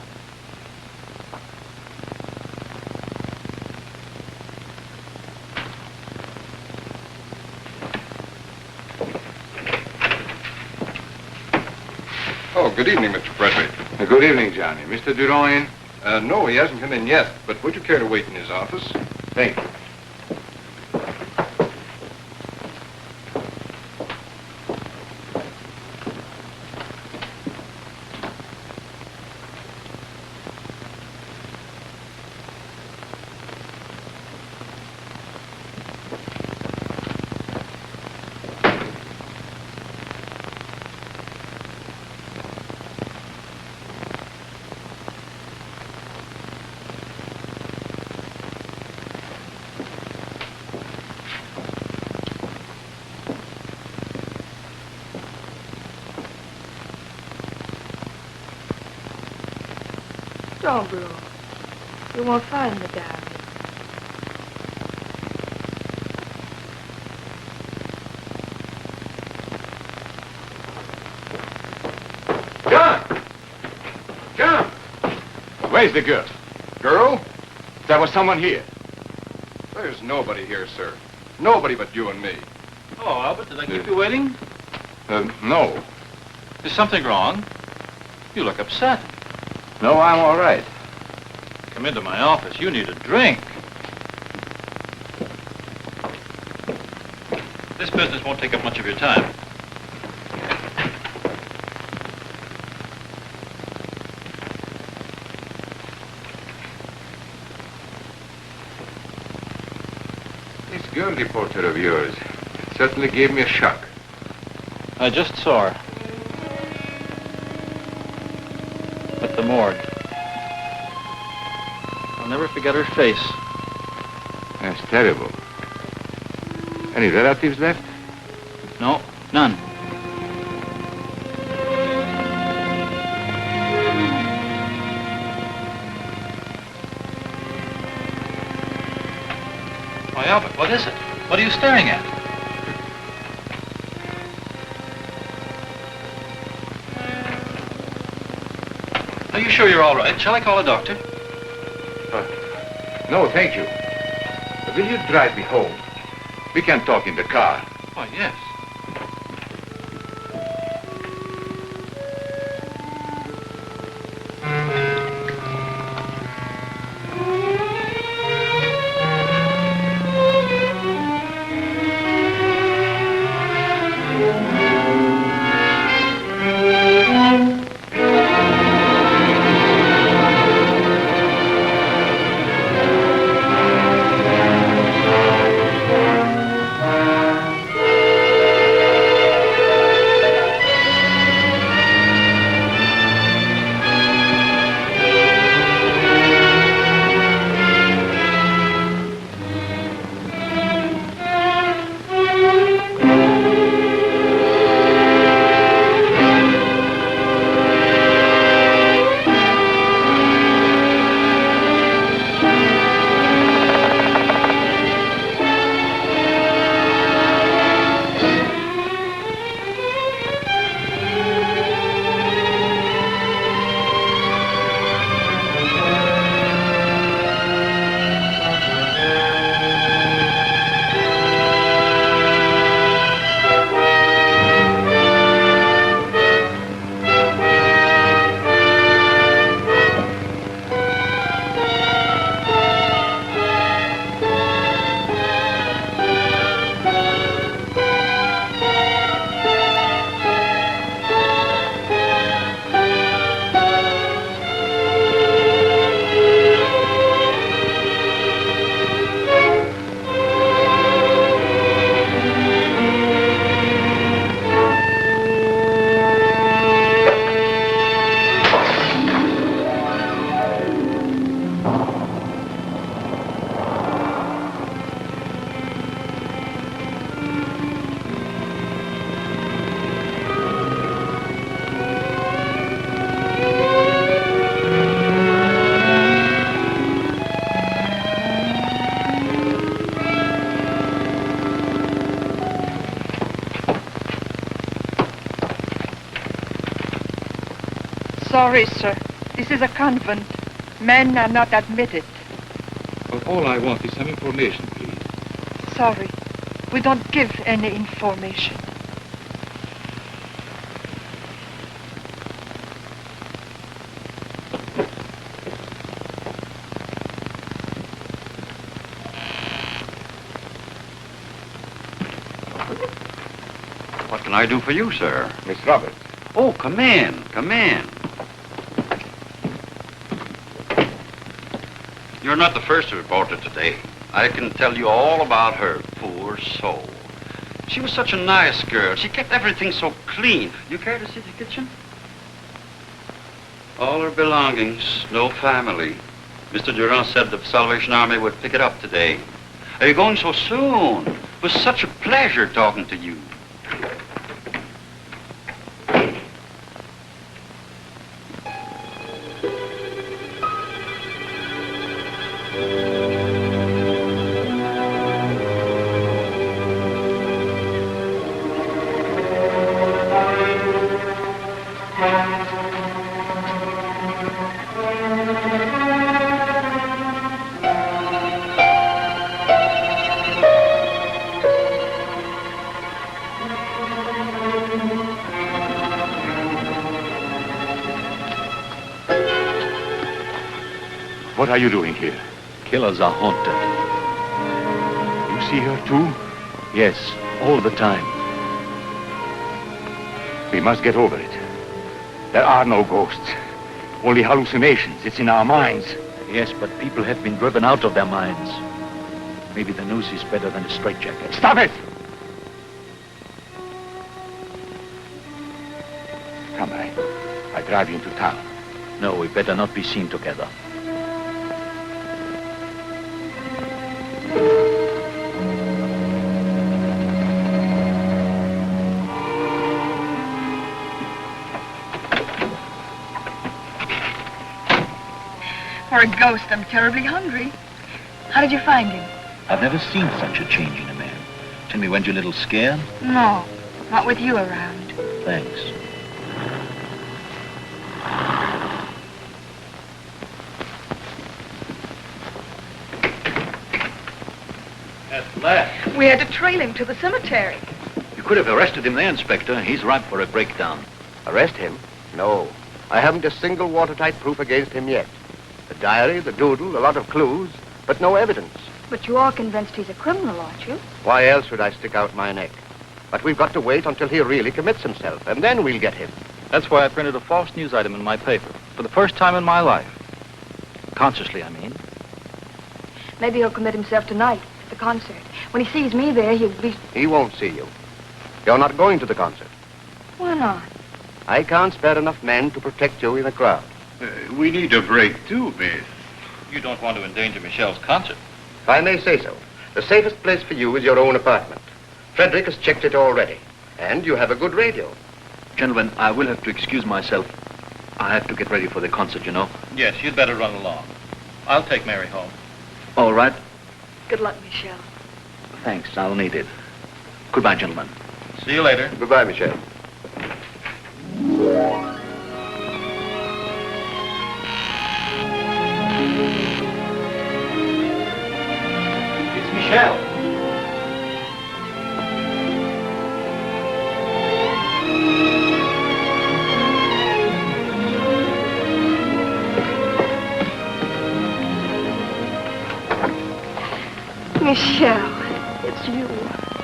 Oh, good evening, Mr. Frederick. Good evening, Johnny. Mr. Durand in? No, he hasn't come in yet, but would you care to wait in his office? Thank you. Don't, Bruno. You won't find the diary. John! Where's the girl? Girl? There was someone here. There's nobody here, sir. Nobody but you and me. Oh, Albert, did I keep you waiting? No. Is something wrong? You look upset. No, I'm all right. Come into my office. You need a drink. This business won't take up much of your time. This girl reporter of yours certainly gave me a shock. I just saw her. At the morgue. I'll never forget her face. That's terrible. Any relatives left? No, none. Why, Albert, what is it? What are you staring at? Are you sure you're all right? Shall I call a doctor? No, thank you. Will you drive me home? We can talk in the car. Why, yes. Sorry, sir. This is a convent. Men are not admitted. Well, all I want is some information, please. Sorry. We don't give any information. What can I do for you, sir? Miss Roberts. Oh, come in. Come in. You're not the first reporter today. I can tell you all about her, poor soul. She was such a nice girl. She kept everything so clean. You care to see the kitchen? All her belongings, no family. Mr. Durand said the Salvation Army would pick it up today. Are you going so soon? It was such a pleasure talking to you. What are you doing here? Killers are haunted. You see her too? Yes, all the time. We must get over it. There are no ghosts. Only hallucinations. It's in our minds. Yes, but people have been driven out of their minds. Maybe the noose is better than a straitjacket. Stop it! Come, I drive you into town. No, we better not be seen together. For a ghost, I'm terribly hungry. How did you find him? I've never seen such a change in a man. Tell me, weren't you a little scared? No, not with you around. Thanks. At last. We had to trail him to the cemetery. You could have arrested him there, Inspector. He's ripe for a breakdown. Arrest him? No. I haven't a single watertight proof against him yet. The diary, the doodle, a lot of clues, but no evidence. But you are convinced he's a criminal, aren't you? Why else would I stick out my neck? But we've got to wait until he really commits himself, and then we'll get him. That's why I printed a false news item in my paper. For the first time in my life. Consciously, I mean. Maybe he'll commit himself tonight at the concert. When he sees me there, he'll be... He won't see you. You're not going to the concert. Why not? I can't spare enough men to protect you in a crowd. We need a break, too, miss. You don't want to endanger Michelle's concert. If I may say so, the safest place for you is your own apartment. Frederick has checked it already. And you have a good radio. Gentlemen, I will have to excuse myself. I have to get ready for the concert, you know. Yes, you'd better run along. I'll take Mary home. All right. Good luck, Michelle. Thanks, I'll need it. Goodbye, gentlemen. See you later. Goodbye, Michelle. It's Michelle. Michelle, it's you.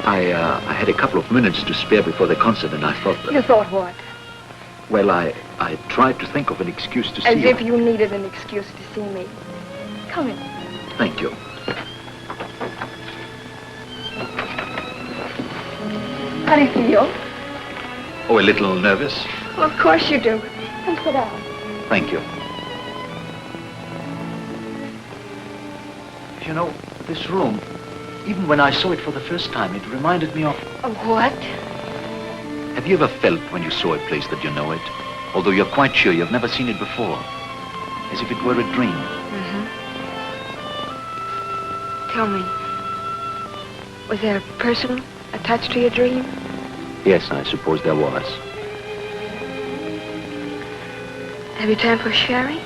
I had a couple of minutes to spare before the concert, and I thought that... You thought what? Well, I tried to think of an excuse to see As you. if you needed an excuse to see me. Come in. Thank you. How do you feel? Oh, a little nervous? Well, of course you do. Come sit down. Thank you. You know, this room, even when I saw it for the first time, it reminded me of... Of what? Have you ever felt when you saw a place that you know it, although you're quite sure you've never seen it before, as if it were a dream? Mm-hmm. Tell me, was there a person attached to your dream? Yes, I suppose there was. Have you time for sherry?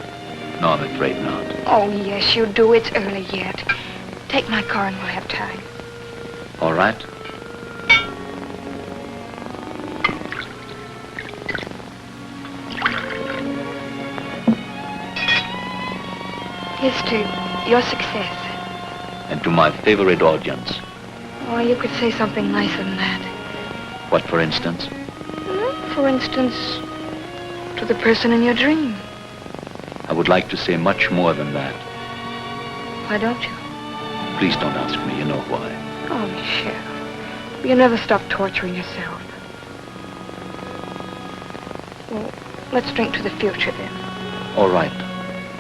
No, I'm afraid not. Oh, yes, you do. It's early yet. Take my car and we'll have time. All right. Here's to your success. And to my favorite audience. Oh, you could say something nicer than that. What, for instance? For instance, to the person in your dream. I would like to say much more than that. Why don't you? Please don't ask me. You know why. Oh, Michelle, you never stop torturing yourself. Well, let's drink to the future, then. All right.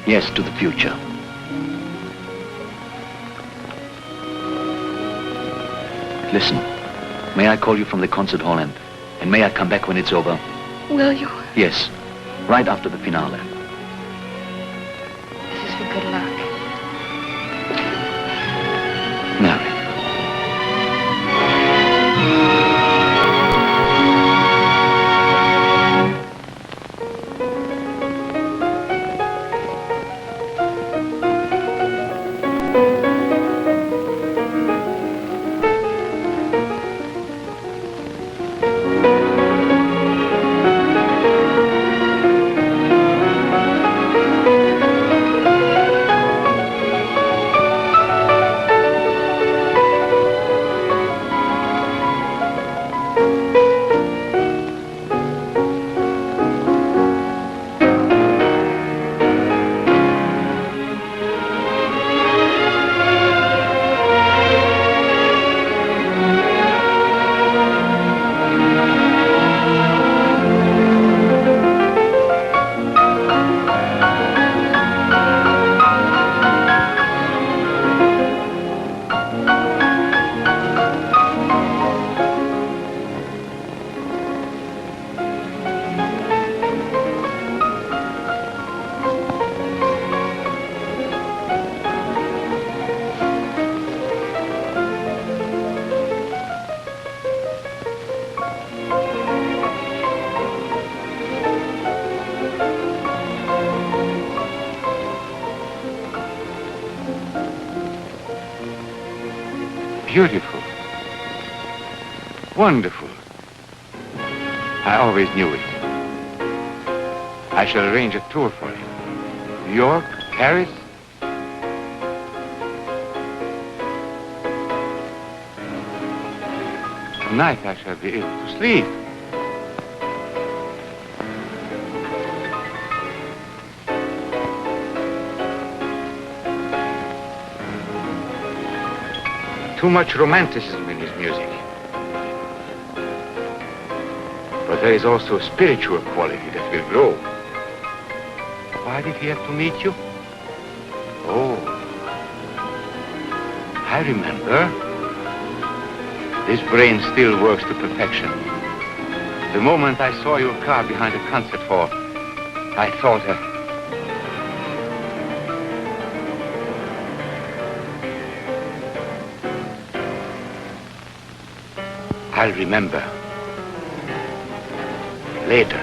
Yes, to the future. Listen, may I call you from the concert hall and may I come back when it's over? Will you? Yes, right after the finale. This is for good luck. Mary. Beautiful. Wonderful. I always knew it. I shall arrange a tour for him. New York, Paris. Tonight I shall be able to sleep. Too much romanticism in his music. But there is also a spiritual quality that will grow. Why did he have to meet you? Oh, I remember. This brain still works to perfection. The moment I saw your car behind the concert hall, I thought I'll remember. Later.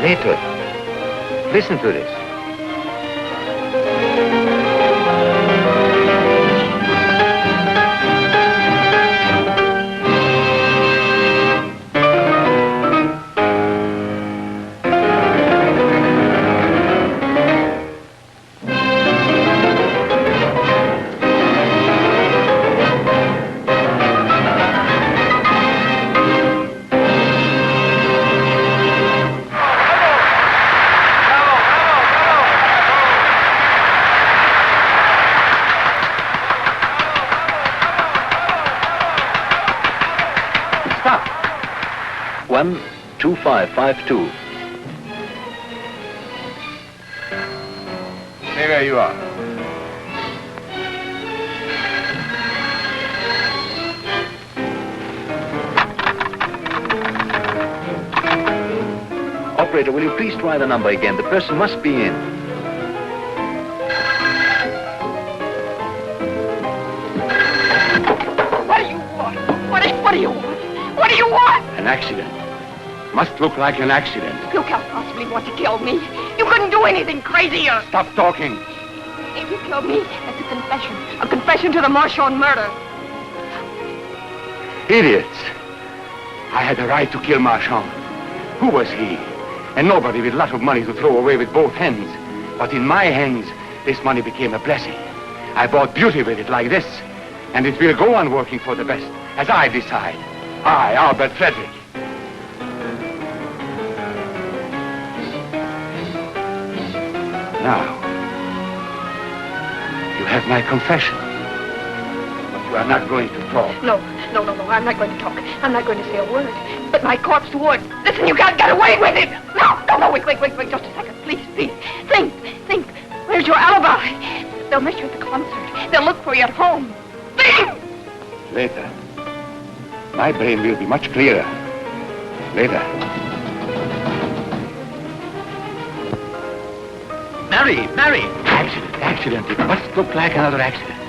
Later. Listen to this. Stop. 12552. Stay where you are. Operator, will you please try the number again? The person must be in. What do you want? What do you want? What do you want? An An accident. Must look like an accident. You can't possibly want to kill me. You couldn't do anything crazier. Stop talking. If you killed me, that's a confession. A confession to the Marchand murder. Idiots. I had the right to kill Marchand. Who was he? And nobody with a lot of money to throw away with both hands. But in my hands, this money became a blessing. I bought beauty with it like this. And it will go on working for the best, as I decide. I, Albert Frederick. Now, you have my confession. But you are not going to talk. No, I'm not going to talk. I'm not going to say a word. But my corpse would. Listen, you can't get away with it. No, wait, just a second. Please. Think. Where's your alibi? They'll miss you at the concert. They'll look for you at home. Think! Later. My brain will be much clearer. Later. Mary! Accident. It must look like another accident.